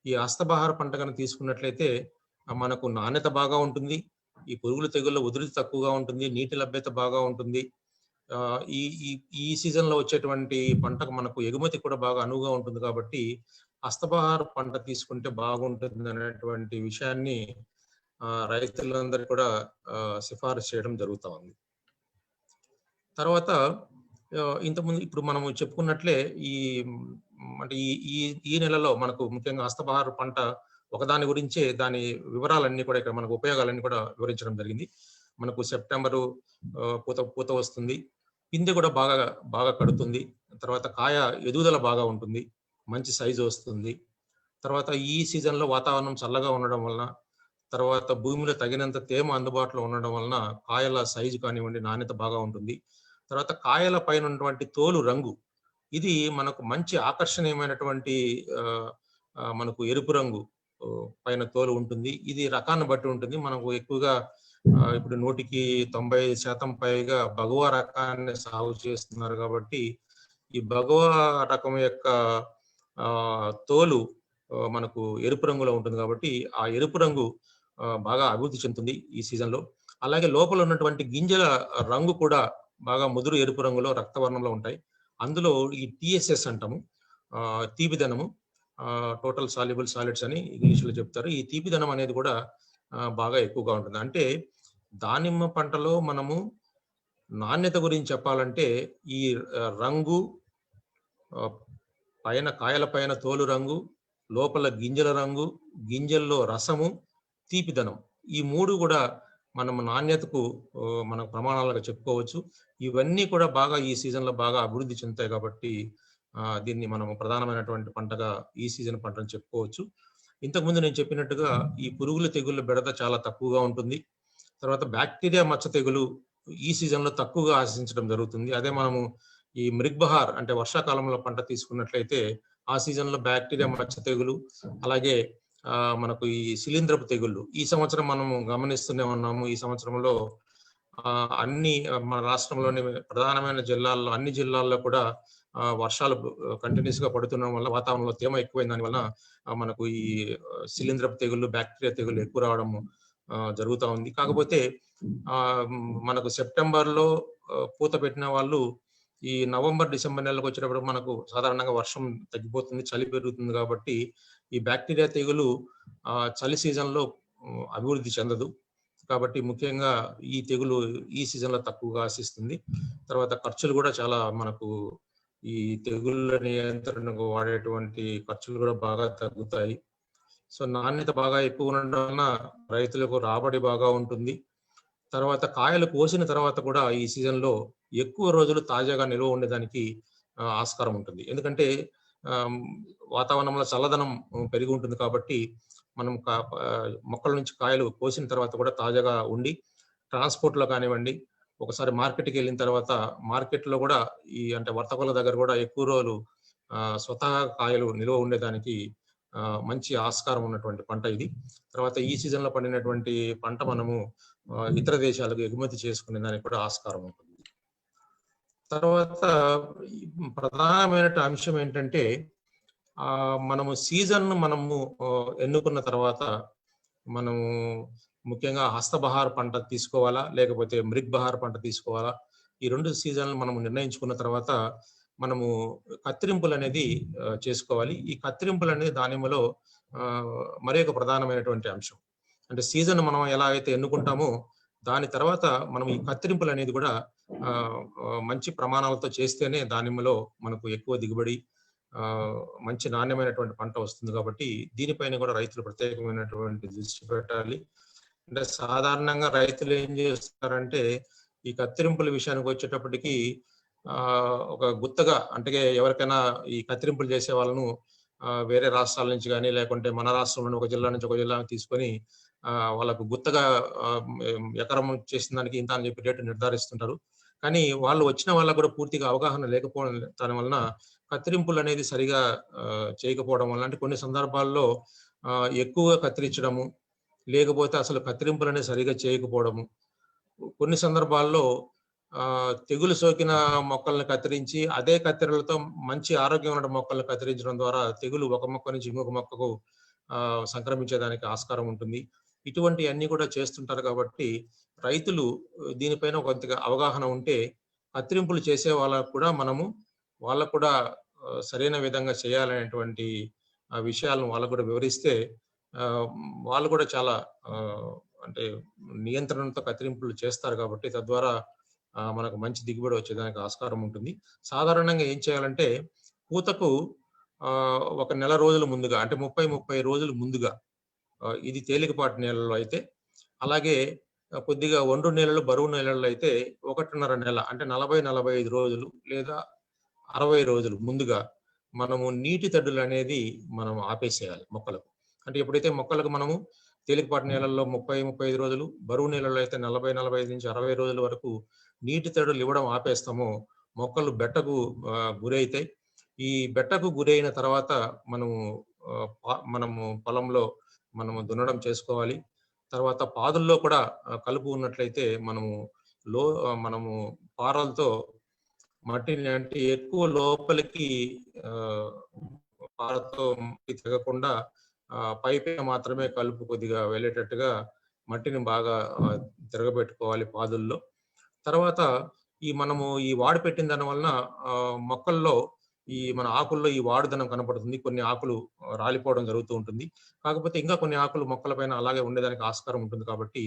Speaker 2: ఈ హస్తబహార్ పంట కనుక తీసుకున్నట్లయితే మనకు నాణ్యత బాగా ఉంటుంది, ఈ పురుగుల తెగుళ్ళ ఉధృతి తక్కువగా ఉంటుంది, నీటి లభ్యత బాగా ఉంటుంది. ఈ సీజన్ లో వచ్చేటువంటి పంటకు మనకు ఎగుమతి కూడా బాగా అనువుగా ఉంటుంది. కాబట్టి హస్తబహార్ పంట తీసుకుంటే బాగుంటుంది అనేటువంటి విషయాన్ని రైతులందరూ కూడా సిఫారసు చేయడం జరుగుతూ ఉంది. తర్వాత ఇంతకుముందు ఇప్పుడు మనము చెప్పుకున్నట్లే అంటే ఈ నెలలో మనకు ముఖ్యంగా హస్తబహార్ పంట ఒకదాని గురించే దాని వివరాలన్నీ కూడా ఇక్కడ మనకు ఉపయోగాలన్నీ కూడా వివరించడం జరిగింది. మనకు సెప్టెంబరు పూత వస్తుంది, పిందె కూడా బాగా కడుతుంది, తర్వాత కాయ ఎదుగుదల బాగా ఉంటుంది, మంచి సైజు వస్తుంది. తర్వాత ఈ సీజన్లో వాతావరణం చల్లగా ఉండడం వలన, తర్వాత భూమిలో తగినంత తేమ అందుబాటులో ఉండడం వలన కాయల సైజు కానివ్వండి నాణ్యత బాగా ఉంటుంది. తర్వాత కాయల పైన ఉన్నటువంటి తోలు రంగు ఇది మనకు మంచి ఆకర్షణీయమైనటువంటి మనకు ఎరుపు రంగు పైన తోలు ఉంటుంది. ఇది రకాన్ని బట్టి ఉంటుంది. మనకు ఎక్కువగా ఇప్పుడు 90% పైగా భగవా రకాన్ని సాగు చేస్తున్నారు. కాబట్టి ఈ భగవా రకం యొక్క తోలు మనకు ఎరుపు రంగులో ఉంటుంది. కాబట్టి ఆ ఎరుపు రంగు బాగా అభివృద్ధి చెందుతుంది ఈ సీజన్లో. అలాగే లోపల ఉన్నటువంటి గింజల రంగు కూడా బాగా ముదురు ఎరుపు రంగులో రక్తవర్ణంలో ఉంటాయి. అందులో ఈ TSS అంటాము, తీపిదనము, టోటల్ సాల్యుబుల్ సాలిడ్స్ అని ఇంగ్లీష్లో చెప్తారు. ఈ తీపిదనం అనేది కూడా బాగా ఎక్కువగా ఉంటుంది. అంటే దానిమ్మ పంటలో మనము నాణ్యత గురించి చెప్పాలంటే ఈ రంగు, కాయల పైన తోలు రంగు, లోపల గింజల రంగు, గింజల్లో రసము, తీపిదనం, ఈ 3 కూడా మనం నాణ్యతకు మన ప్రమాణాలుగా చెప్పుకోవచ్చు. ఇవన్నీ కూడా బాగా ఈ సీజన్లో బాగా అభివృద్ధి చెందుతాయి. కాబట్టి దీన్ని మనం ప్రధానమైనటువంటి పంటగా ఈ సీజన్ పంటను చెప్పుకోవచ్చు. ఇంతకుముందు నేను చెప్పినట్టుగా ఈ పురుగుల తెగుళ్ళ బెడద చాలా తక్కువగా ఉంటుంది. తర్వాత బ్యాక్టీరియా మచ్చ తెగులు ఈ సీజన్లో తక్కువగా ఆశించడం జరుగుతుంది. అదే మనము ఈ మృగ్ బహార్ అంటే వర్షాకాలంలో పంట తీసుకున్నట్లయితే ఆ సీజన్లో బ్యాక్టీరియా మచ్చ తెగులు, అలాగే మనకు ఈ శిలీంధ్రపు తెగుళ్ళు ఈ సంవత్సరం మనము గమనిస్తూనే ఉన్నాము. ఈ సంవత్సరంలో మన రాష్ట్రంలోని ప్రధానమైన జిల్లాల్లో అన్ని జిల్లాల్లో కూడా వర్షాలు కంటిన్యూస్ గా పడుతుండడం వల్ల వాతావరణంలో తేమ ఎక్కువైన దాని వల్ల మనకు ఈ శిలీంధ్రపు తెగుళ్ళు, బ్యాక్టీరియా తెగుళ్ళు ఎక్కువ రావడం జరుగుతూ ఉంది. కాకపోతే మనకు సెప్టెంబర్లో పూత పెట్టిన వాళ్ళు ఈ నవంబర్, డిసెంబర్ నెలలకు వచ్చేటప్పుడు మనకు సాధారణంగా వర్షం తగ్గిపోతుంది, చలి పెరుగుతుంది. కాబట్టి ఈ బ్యాక్టీరియా తెగులు చలి సీజన్లో అభివృద్ధి చెందదు. కాబట్టి ముఖ్యంగా ఈ తెగులు ఈ సీజన్లో తక్కువగా ఆశిస్తుంది. తర్వాత ఖర్చులు కూడా చాలా మనకు ఈ తెగుళ్ళ నియంత్రణకు వాడేటువంటి ఖర్చులు కూడా బాగా తగ్గుతాయి. సో నాణ్యత బాగా ఎక్కువ ఉండడం వలన రైతులకు రాబడి బాగా ఉంటుంది. తర్వాత కాయలు కోసిన తర్వాత కూడా ఈ సీజన్లో ఎక్కువ రోజులు తాజాగా నిల్వ ఉండేదానికి ఆస్కారం ఉంటుంది. ఎందుకంటే వాతావరణంలో చల్లదనం పెరిగి ఉంటుంది కాబట్టి మనం మొక్కల నుంచి కాయలు కోసిన తర్వాత కూడా తాజాగా ఉండి ట్రాన్స్పోర్ట్లో కానివ్వండి, ఒకసారి మార్కెట్కి వెళ్ళిన తర్వాత మార్కెట్లో కూడా అంటే వర్తకుల దగ్గర కూడా ఎక్కువ రోజులు స్వతహా కాయలు నిల్వ ఉండేదానికి మంచి ఆస్కారం ఉన్నటువంటి పంట ఇది. తర్వాత ఈ సీజన్లో పండినటువంటి పంట మనము ఇతర దేశాలకు ఎగుమతి చేసుకునే దానికి కూడా ఆస్కారం ఉంటుంది. తర్వాత ప్రధానమైన అంశం ఏంటంటే మనము సీజన్ మనము ఎన్నుకున్న తర్వాత మనము ముఖ్యంగా హస్తబహార్ పంట తీసుకోవాలా లేకపోతే మృగ్ బహార్ పంట తీసుకోవాలా, ఈ 2 సీజన్లు మనము నిర్ణయించుకున్న తర్వాత మనము కత్తిరింపులు అనేది చేసుకోవాలి. ఈ కత్తిరింపులు అనేది దానిమ్మలో మరి ఒక ప్రధానమైనటువంటి అంశం. అంటే సీజన్ మనం ఎలా అయితే ఎన్నుకుంటామో దాని తర్వాత మనం ఈ కత్తిరింపులు అనేది కూడా మంచి ప్రమాణాలతో చేస్తేనే దానిమ్మలో మనకు ఎక్కువ దిగుబడి, మంచి నాణ్యమైనటువంటి పంట వస్తుంది. కాబట్టి దీనిపైన కూడా రైతులు ప్రత్యేకమైనటువంటి దృష్టి పెట్టాలి. అంటే సాధారణంగా రైతులు ఏం చేస్తారంటే ఈ కత్తిరింపుల విషయానికి వచ్చేటప్పటికి ఒక గుత్తగా అంటే ఎవరికైనా ఈ కత్తిరింపులు చేసే వాళ్ళను వేరే రాష్ట్రాల నుంచి కానీ లేకుంటే మన రాష్ట్రంలోని ఒక జిల్లా నుంచి ఒక జిల్లా తీసుకొని వాళ్ళకు గుత్తగా ఎకరం చేసిన దానికి ఇంత అని చెప్పి రేటు నిర్ధారిస్తుంటారు. కానీ వాళ్ళు వచ్చిన వాళ్ళకు కూడా పూర్తిగా అవగాహన లేకపోవడం దాని వలన కత్తిరింపులు అనేది సరిగా చేయకపోవడం వల్ల అంటే కొన్ని సందర్భాల్లో ఎక్కువగా కత్తిరించడము, లేకపోతే అసలు కత్తిరింపులు అనేది సరిగా చేయకపోవడము, కొన్ని సందర్భాల్లో తెగులు సోకిన మొక్కలను కత్తిరించి అదే కత్తెరలతో మంచి ఆరోగ్యమైన మొక్కలను కత్తిరించడం ద్వారా తెగులు ఒక మొక్క నుంచి ఇంకొక మొక్కకు సంక్రమించేదానికి ఆస్కారం ఉంటుంది. ఇటువంటి అన్ని కూడా చేస్తుంటారు. కాబట్టి రైతులు దీనిపైన కొంతగా అవగాహన ఉంటే కత్తిరింపులు చేసే వాళ్ళకు కూడా వాళ్ళకు కూడా సరైన విధంగా చేయాలనేటువంటి విషయాలను వాళ్ళకు కూడా వివరిస్తే వాళ్ళు కూడా చాలా అంటే నియంత్రణతో కత్తిరింపులు చేస్తారు. కాబట్టి తద్వారా మనకు మంచి దిగుబడి వచ్చేదానికి ఆస్కారం ఉంటుంది. సాధారణంగా ఏం చేయాలంటే పూతకు 1 నెల రోజుల ముందుగా అంటే 30 రోజులు ముందుగా, ఇది తేలికపాటి నేలల్లో అయితే, అలాగే కొద్దిగా ఒండ్రు నేలలు బరువు నేలల్లో అయితే 1.5 నెల అంటే 40-45 రోజులు లేదా 60 రోజులు ముందుగా మనము నీటి తడులు అనేది మనం ఆపేసేయాలి మొక్కలకు. అంటే ఎప్పుడైతే మొక్కలకు మనము తేలికపాటి నేలల్లో 30-35 రోజులు, బరువు నేలల్లో అయితే 40-45 నుంచి 60 రోజుల వరకు నీటి తడులు ఇవ్వడం ఆపేస్తామో మొక్కలు బెట్టకు గురైతాయి. ఈ బెట్టకు గురైన తర్వాత మనము పొలంలో దున్నడం చేసుకోవాలి. తర్వాత పాదుల్లో కూడా కలుపు ఉన్నట్లయితే మనము పారలతో మట్టిని అంటే ఎక్కువ లోపలికి పారతో తిరగకుండా పైపైన మాత్రమే కలుపు కొద్దిగా వెళ్ళేటట్టుగా మట్టిని బాగా తిరగబెట్టుకోవాలి పాదుల్లో. తర్వాత మనము ఈ వాడు పెట్టిన దాని వలన మొక్కల్లో మన ఆకుల్లో ఈ వాడుదనం కనపడుతుంది. కొన్ని ఆకులు రాలిపోవడం జరుగుతూ ఉంటుంది. కాకపోతే ఇంకా కొన్ని ఆకులు మొక్కల పైన అలాగే ఉండేదానికి ఆస్కారం ఉంటుంది. కాబట్టి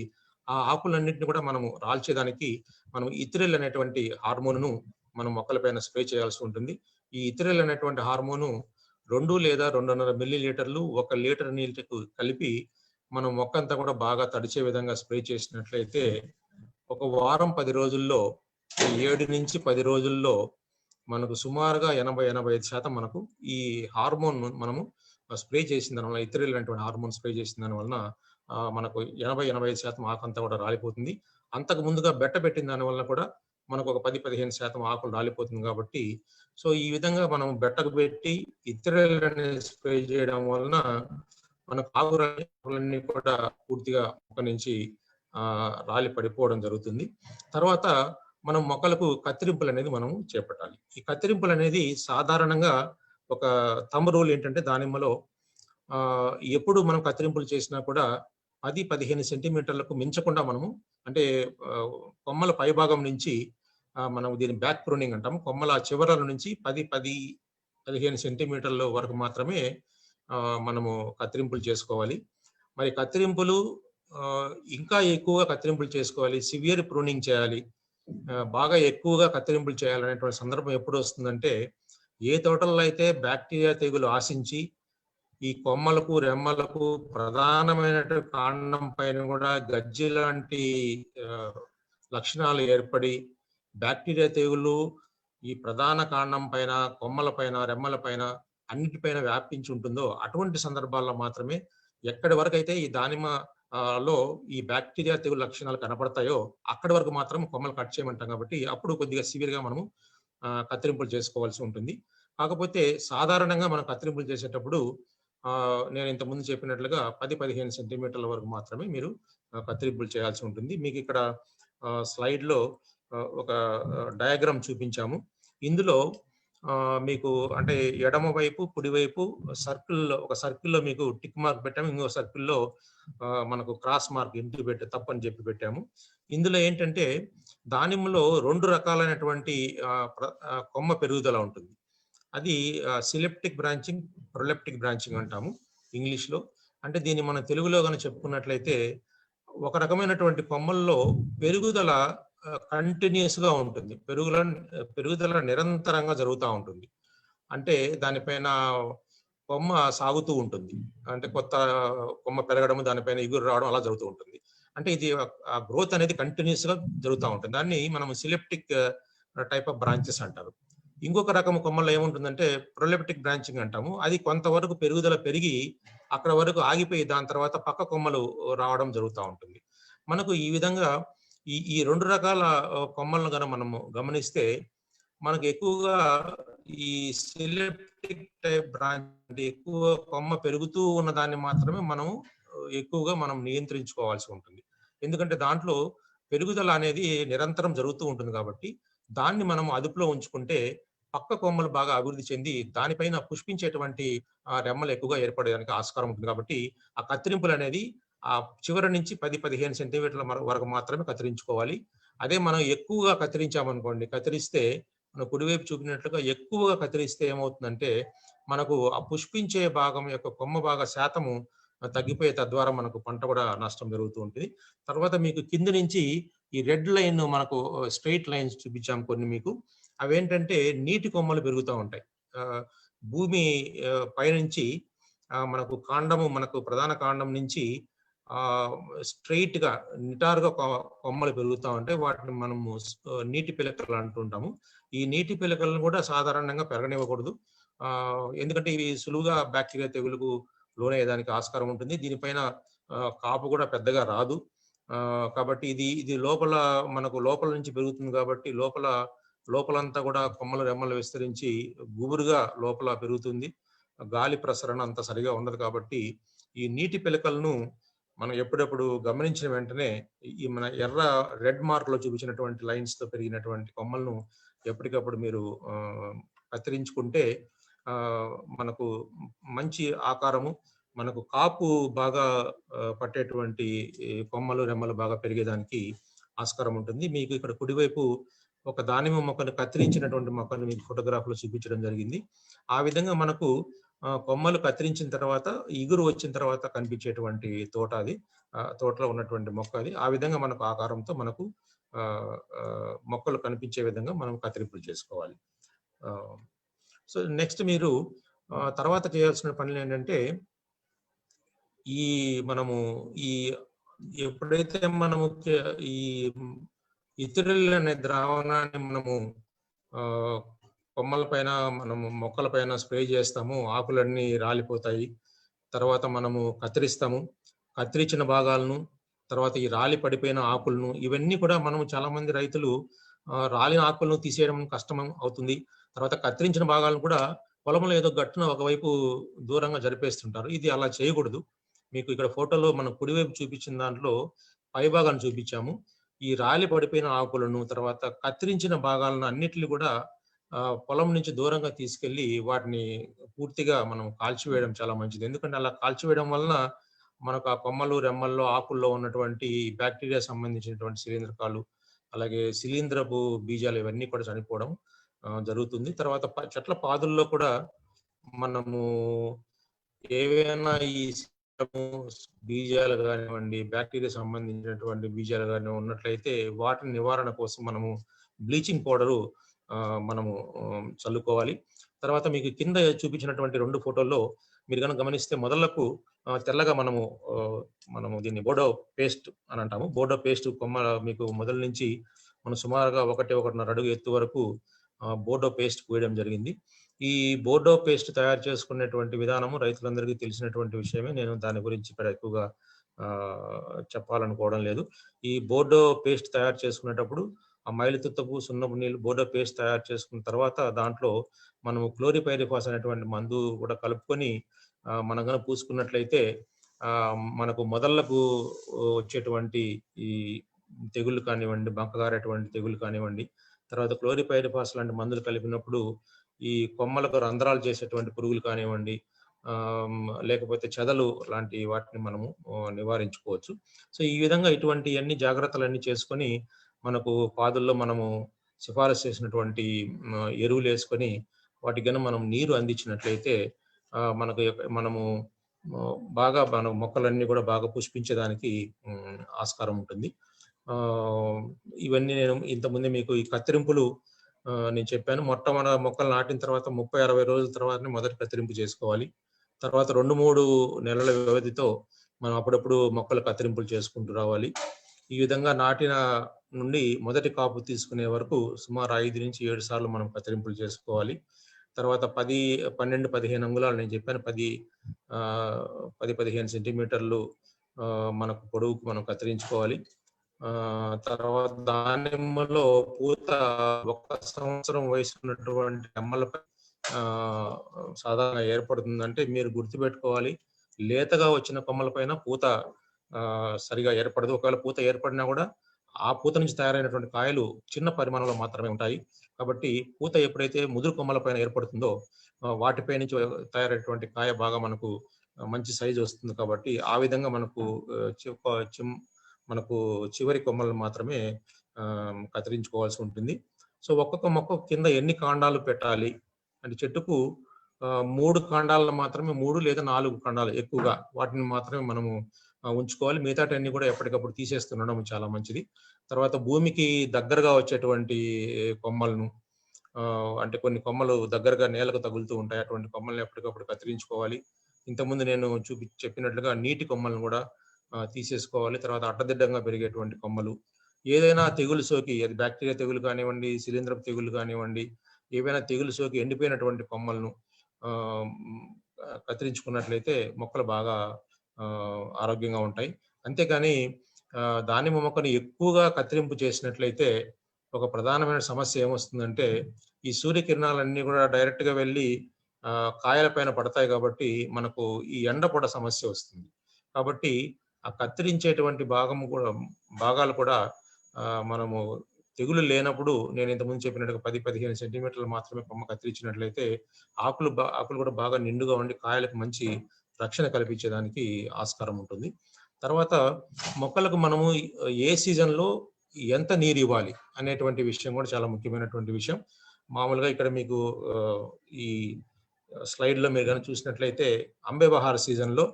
Speaker 2: ఆ ఆకులన్నింటినీ కూడా మనము రాల్చేదానికి మనం ఇథిలిన్ అనేటువంటి హార్మోన్ను మనం మొక్కలపైన స్ప్రే చేయాల్సి ఉంటుంది. ఈ ఇథిలిన్ అనేటువంటి హార్మోను 2 లేదా 2.5 మిల్లీలీటర్లు 1 లీటర్ నీళ్ళకు కలిపి మనం మొక్క అంతా కూడా బాగా తడిచే విధంగా స్ప్రే చేసినట్లయితే ఒక వారం 10 రోజుల్లో 7 నుంచి 10 రోజుల్లో మనకు సుమారుగా 80-85% మనకు ఈ హార్మోన్ మనము స్ప్రే చేసిన దాని వల్ల ఇథిలిన్ అనేటువంటి హార్మోన్ స్ప్రే చేసిన దాని వలన మనకు 80-85% ఆకంతా కూడా రాలిపోతుంది. అంతకు ముందుగా బెట్ట పెట్టిన దాని వల్ల కూడా మనకు ఒక 10-15% ఆకులు రాలిపోతుంది. కాబట్టి సో ఈ విధంగా మనం బెట్టకు పెట్టి ఇథిలిన్ స్ప్రే చేయడం వలన మనకు ఆకులన్నీ కూడా పూర్తిగా మొక్క నుంచి రాలి పడిపోవడం జరుగుతుంది. తర్వాత మనం మొక్కలకు కత్తిరింపులు అనేది మనం చేపట్టాలి. ఈ కత్తిరింపులు అనేది సాధారణంగా ఒక థంబ్ రూల్ ఏంటంటే దానిమ్మలో ఎప్పుడు మనం కత్తిరింపులు చేసినా కూడా 10-15 సెంటీమీటర్లకు మించకుండా మనము అంటే కొమ్మల పైభాగం నుంచి మనం దీన్ని బ్యాక్ ప్రూనింగ్ అంటాము. కొమ్మల చివరల నుంచి 10-15 సెంటీమీటర్ల వరకు మాత్రమే మనము కత్తిరింపులు చేసుకోవాలి. మరి కత్తిరింపులు ఇంకా ఎక్కువగా కత్తిరింపులు చేసుకోవాలి, సివియర్ ప్రూనింగ్ చేయాలి, బాగా ఎక్కువగా కత్తిరింపులు చేయాలనేటువంటి సందర్భం ఎప్పుడు వస్తుందంటే ఏ తోటల్లో అయితే బ్యాక్టీరియా తెగులు ఆశించి ఈ కొమ్మలకు రెమ్మలకు ప్రధానమైనటువంటి కాండం పైన కూడా గజ్జి లాంటి లక్షణాలు ఏర్పడి బ్యాక్టీరియా తెగులు ఈ ప్రధాన కాండం పైన, కొమ్మల పైన, రెమ్మల పైన అన్నిటిపైన వ్యాపించి ఉంటుందో అటువంటి సందర్భాల్లో మాత్రమే ఎక్కడి వరకు అయితే ఈ దానిమ్మ లో ఈ బ్యాక్టీరియా తెగులు లక్షణాలు కనపడతాయో అక్కడి వరకు మాత్రం కొమ్మలు కట్ చేయమంటాం కాబట్టి అప్పుడు కొద్దిగా సివియర్ గా మనము కత్తిరింపులు చేసుకోవాల్సి ఉంటుంది. కాకపోతే సాధారణంగా మనం కత్తిరింపులు చేసేటప్పుడు నేను ఇంతకుముందు చెప్పినట్లుగా 10-15 సెంటీమీటర్ల వరకు మాత్రమే మీరు కత్తిరింపులు చేయాల్సి ఉంటుంది. మీకు ఇక్కడ స్లైడ్ లో ఒక డయాగ్రామ్ చూపించాము. ఇందులో మీకు అంటే ఎడమ వైపు కుడివైపు ఒక సర్కిల్లో మీకు టిక్ మార్క్ పెట్టాము, ఇంకో సర్కిల్లో మనకు క్రాస్ మార్క్ ఇంటూ పెట్టి తప్పని చెప్పి పెట్టాము. ఇందులో ఏంటంటే దానిమ్మలో 2 రకాలైనటువంటి కొమ్మ పెరుగుదల ఉంటుంది. అది సిలెప్టిక్ బ్రాంచింగ్, ప్రొలెప్టిక్ బ్రాంచింగ్ అంటాము ఇంగ్లీష్ లో. అంటే దీన్ని మనం తెలుగులో కనుక చెప్పుకున్నట్లయితే ఒక రకమైనటువంటి కొమ్మల్లో పెరుగుదల కంటిన్యూస్ గా ఉంటుంది, పెరుగుదల నిరంతరంగా జరుగుతూ ఉంటుంది. అంటే దానిపైన కొమ్మ సాగుతూ ఉంటుంది, అంటే కొత్త కొమ్మ పెరగడం, దానిపైన ఇగురు రావడం అలా జరుగుతూ ఉంటుంది. అంటే ఇది ఆ గ్రోత్ అనేది కంటిన్యూస్ గా జరుగుతూ ఉంటుంది. దాన్ని మనం సిలెప్టిక్ టైప్ ఆఫ్ బ్రాంచెస్ అంటారు. ఇంకొక రకం కొమ్మల్లో ఏముంటుందంటే ప్రొలెప్టిక్ బ్రాంచింగ్ అంటాము. అది కొంతవరకు పెరుగుదల పెరిగి అక్కడ వరకు ఆగిపోయి దాని తర్వాత పక్క కొమ్మలు రావడం జరుగుతూ ఉంటుంది. మనకు ఈ విధంగా ఈ 2 రకాల కొమ్మలను కనుక మనము గమనిస్తే మనకు ఎక్కువగా ఈ సిలెప్టిక్ టైప్ బ్రాంచ్ ఎక్కువ కొమ్మ పెరుగుతూ ఉన్న దాన్ని మాత్రమే మనం నియంత్రించుకోవాల్సి ఉంటుంది. ఎందుకంటే దాంట్లో పెరుగుదల అనేది నిరంతరం జరుగుతూ ఉంటుంది కాబట్టి దాన్ని మనం అదుపులో ఉంచుకుంటే పక్క కొమ్మలు బాగా అభివృద్ధి చెంది దానిపైన పుష్పించేటువంటి రెమ్మలు ఎక్కువగా ఏర్పడడానికి ఆస్కారం ఉంటుంది. కాబట్టి ఆ కత్తిరింపులు అనేది ఆ చివరి నుంచి 10-15 సెంటీమీటర్ల వరకు మాత్రమే కత్తిరించుకోవాలి. అదే మనం ఎక్కువగా కత్తిరించామనుకోండి, కత్తిరిస్తే మనం కుడివైపు చూపినట్లుగా ఎక్కువగా కత్తిరిస్తే ఏమవుతుందంటే మనకు ఆ పుష్పించే భాగం యొక్క కొమ్మ భాగ శాతము తగ్గిపోయే, తద్వారా మనకు పంట కూడా నష్టం జరుగుతూ ఉంటుంది. తర్వాత మీకు కింది నుంచి ఈ రెడ్ లైన్ మనకు స్ట్రైట్ లైన్స్ చూపించాము కొన్ని మీకు. అవేంటంటే నీటి కొమ్మలు పెరుగుతూ ఉంటాయి. భూమి పైనుంచి మనకు ప్రధాన కాండం నుంచి స్ట్రైట్ గా నిటారుగా కొమ్మలు పెరుగుతూ ఉంటాయి. వాటిని మనము నీటి పిలకలు అంటుంటాము. ఈ నీటి పిలకలను కూడా సాధారణంగా పెరగనివ్వకూడదు. ఎందుకంటే ఇవి సులువుగా బ్యాక్టీరియా తెగులుకు లోనయ్యేదానికి ఆస్కారం ఉంటుంది. దీనిపైన కాపు కూడా పెద్దగా రాదు. కాబట్టి ఇది లోపల నుంచి పెరుగుతుంది కాబట్టి లోపలంతా కూడా కొమ్మలు రెమ్మలు విస్తరించి గుబురుగా లోపల పెరుగుతుంది. గాలి ప్రసరణ అంత సరిగా ఉండదు. కాబట్టి ఈ నీటి పిలకలను మనం ఎప్పుడెప్పుడు గమనించిన వెంటనే ఈ మన రెడ్ మార్క్ లో చూపించినటువంటి లైన్స్ తో పెరిగినటువంటి కొమ్మలను ఎప్పటికప్పుడు మీరు కత్తిరించుకుంటే మనకు మంచి ఆకారము, మనకు కాపు బాగా పట్టేటువంటి కొమ్మలు రెమ్మలు బాగా పెరిగేదానికి ఆస్కారం ఉంటుంది. మీకు ఇక్కడ కుడివైపు ఒక దానిమ్మ మొక్కను కత్తిరించినటువంటి మొక్కను మీకు ఫోటోగ్రాఫ్ లో చూపించడం జరిగింది. ఆ విధంగా మనకు కొమ్మలు కత్తిరించిన తర్వాత ఇగురు వచ్చిన తర్వాత కనిపించేటువంటి తోట అది, తోటలో ఉన్నటువంటి మొక్క అది. ఆ విధంగా మనకు ఆకారంతో మనకు మొక్కలు కనిపించే విధంగా మనం కత్తిరింపులు చేసుకోవాలి. సో నెక్స్ట్ మీరు తర్వాత చేయాల్సిన పనులు ఏంటంటే ఎప్పుడైతే మనము ఈ ఇథిలిన్ అనే ద్రావణాన్ని మనము కొమ్మల పైన మొక్కల పైన స్ప్రే చేస్తాము, ఆకులన్నీ రాలిపోతాయి. తర్వాత మనము కత్తిరిస్తాము, కత్తిరించిన భాగాలను, తర్వాత ఈ రాలి పడిపోయిన ఆకులను, ఇవన్నీ కూడా మనము చాలా మంది రైతులు రాలిన ఆకులను తీసేయడం కష్టం అవుతుంది. తర్వాత కత్తిరించిన భాగాలను కూడా పొలంలో ఏదో గట్టున ఒకవైపు దూరంగా జరిపేస్తుంటారు. ఇది అలా చేయకూడదు. మీకు ఇక్కడ ఫోటోలో మనం కుడివైపు చూపించిన దాంట్లో పై భాగాన్ని చూపించాము. ఈ రాలి పడిపోయిన ఆకులను, తర్వాత కత్తిరించిన భాగాలను అన్నిటిని కూడా పొలం నుంచి దూరంగా తీసుకెళ్లి వాటిని పూర్తిగా మనం కాల్చివేయడం చాలా మంచిది. ఎందుకంటే అలా కాల్చివేయడం వలన మనకు ఆ కొమ్మలు రెమ్మల్లో ఆకుల్లో ఉన్నటువంటి బ్యాక్టీరియా సంబంధించినటువంటి శిలీంధ్రకాలు, అలాగే శిలీంధ్రపు బీజాలు ఇవన్నీ కూడా చనిపోవడం జరుగుతుంది. తర్వాత చెట్ల పాదుల్లో కూడా మనము ఏవైనా ఈ బీజాలు కానివ్వండి, బ్యాక్టీరియా సంబంధించినటువంటి బీజాలు కానీ ఉన్నట్లయితే వాటిని నివారణ కోసం మనము బ్లీచింగ్ పౌడరు మనము చల్లుకోవాలి. తర్వాత మీకు కింద చూపించినటువంటి 2 ఫోటోల్లో మీరు కనుక గమనిస్తే మొదలకు తెల్లగా మనము దీన్ని బోడో పేస్ట్ అని అంటాము. బోడో పేస్ట్ కొమ్మ మీకు మొదల నుంచి మనం సుమారుగా 1-1.5 అడుగు ఎత్తు వరకు బోడో పేస్ట్ పోయడం జరిగింది. ఈ బోర్డో పేస్ట్ తయారు చేసుకునేటువంటి విధానము రైతులందరికీ తెలిసినటువంటి విషయమే. నేను దాని గురించి ఇక్కడ ఎక్కువగా చెప్పాలనుకోవడం లేదు. ఈ బోర్డో పేస్ట్ తయారు చేసుకునేటప్పుడు ఆ మైలుతుత్తపు సున్నపు నీళ్ళు బోర్డో పేస్ట్ తయారు చేసుకున్న తర్వాత దాంట్లో మనము క్లోరిపైరిఫాస్ అనేటువంటి మందు కూడా కలుపుకొని మనం కనుక పూసుకున్నట్లయితే మనకు మొదళ్లకు వచ్చేటువంటి ఈ తెగుళ్ళు కానివ్వండి, బంకగారేటువంటి తెగుళ్ళు కానివ్వండి, తర్వాత క్లోరిపైరిఫాస్ లాంటి మందులు కలిపినప్పుడు ఈ కొమ్మలకు రంధ్రాలు చేసేటువంటి పురుగులు కానివ్వండి, లేకపోతే చెదలు లాంటి వాటిని మనము నివారించుకోవచ్చు. సో ఈ విధంగా ఇటువంటి అన్ని జాగ్రత్తలన్నీ చేసుకొని మనకు పాదుల్లో మనము సిఫారసు చేసినటువంటి ఎరువులు వేసుకొని వాటికి కనుక మనం నీరు అందించినట్లయితే మనము బాగా మన మొక్కలన్నీ కూడా బాగా పుష్పించడానికి ఆస్కారం ఉంటుంది. ఇవన్నీ నేను ఇంతకుముందే మీకు ఈ కత్తిరింపులు నేను చెప్పాను. మొట్టమొదటి మొక్కలు నాటిన తర్వాత 30-60 రోజుల తర్వాతనే మొదటి కత్తిరింపు చేసుకోవాలి. తర్వాత 2-3 నెలల వ్యవధితో మనం అప్పుడప్పుడు మొక్కలు కత్తిరింపులు చేసుకుంటూ రావాలి. ఈ విధంగా నాటిన నుండి మొదటి కాపు తీసుకునే వరకు సుమారు 5 నుంచి 7 సార్లు మనం కత్తిరింపులు చేసుకోవాలి. తర్వాత 12-15 అంగుళాలు నేను చెప్పాను, 10-15 సెంటీమీటర్లు మనకు పొడవుకు మనం కత్తిరించుకోవాలి. తర్వాత దానిమ్మలో పూత 1 సంవత్సరం వయసు ఉన్నటువంటి అమ్మలపై సాధారణంగా ఏర్పడుతుందంటే మీరు గుర్తుపెట్టుకోవాలి, లేతగా వచ్చిన కొమ్మలపైన పూత సరిగా ఏర్పడదు. ఒకవేళ పూత ఏర్పడినా కూడా ఆ పూత నుంచి తయారైనటువంటి కాయలు చిన్న పరిమాణంలో మాత్రమే ఉంటాయి. కాబట్టి పూత ఎప్పుడైతే ముదురు కొమ్మలపైన ఏర్పడుతుందో వాటిపై నుంచి తయారైనటువంటి కాయ బాగా మనకు మంచి సైజు వస్తుంది. కాబట్టి ఆ విధంగా మనకు చివరి కొమ్మలను మాత్రమే కత్తిరించుకోవాల్సి ఉంటుంది. సో ఒక్కొక్క మొక్క కింద ఎన్ని కాండాలు పెట్టాలి అంటే చెట్టుకు 3 కాండాలను మాత్రమే, 3 లేదా 4 కాండాలు ఎక్కువగా వాటిని మాత్రమే మనము ఉంచుకోవాలి. మిగతాటన్ని కూడా ఎప్పటికప్పుడు తీసేస్తుండడం చాలా మంచిది. తర్వాత భూమికి దగ్గరగా వచ్చేటువంటి కొమ్మలను అంటే కొన్ని కొమ్మలు దగ్గరగా నేలకు తగులుతూ ఉంటాయి, అటువంటి కొమ్మల్ని ఎప్పటికప్పుడు కత్తిరించుకోవాలి. ఇంతకుముందు నేను చెప్పినట్లుగా నీటి కొమ్మలను కూడా తీసేసుకోవాలి. తర్వాత అడ్డదిడ్డంగా పెరిగేటువంటి కొమ్మలు, ఏదైనా తెగులు సోకి, అది బ్యాక్టీరియా తెగులు కానివ్వండి, శిలీంధ్రపు తెగులు కానివ్వండి, ఏవైనా తెగులు సోకి ఎండిపోయినటువంటి కొమ్మలను కత్తిరించుకున్నట్లయితే మొక్కలు బాగా ఆరోగ్యంగా ఉంటాయి. అంతేకాని దానిమ్మ మొక్కను ఎక్కువగా కత్తిరింపు చేసినట్లయితే ఒక ప్రధానమైన సమస్య ఏమొస్తుందంటే ఈ సూర్యకిరణాలన్నీ కూడా డైరెక్ట్ గా వెళ్ళి కాయల పైన పడతాయి. కాబట్టి మనకు ఈ ఎండ పొడ సమస్య వస్తుంది. కాబట్టి ఆ కత్తిరించేటువంటి భాగాలు కూడా మనము తెగులు లేనప్పుడు నేను ఇంతకుముందు చెప్పినట్టుగా 10-15 సెంటీమీటర్లు మాత్రమే కొమ్మ కత్తిరించినట్లయితే ఆకులు కూడా బాగా నిండుగా ఉండి కాయలకు మంచి రక్షణ కల్పించేదానికి ఆస్కారం ఉంటుంది. తర్వాత మొక్కలకు మనము ఏ సీజన్లో ఎంత నీరు ఇవ్వాలి అనేటువంటి విషయం కూడా చాలా ముఖ్యమైనటువంటి విషయం. మామూలుగా ఇక్కడ మీకు ఈ స్లైడ్లో మీరు కనుక చూసినట్లయితే అంబే బహార్ సీజన్లో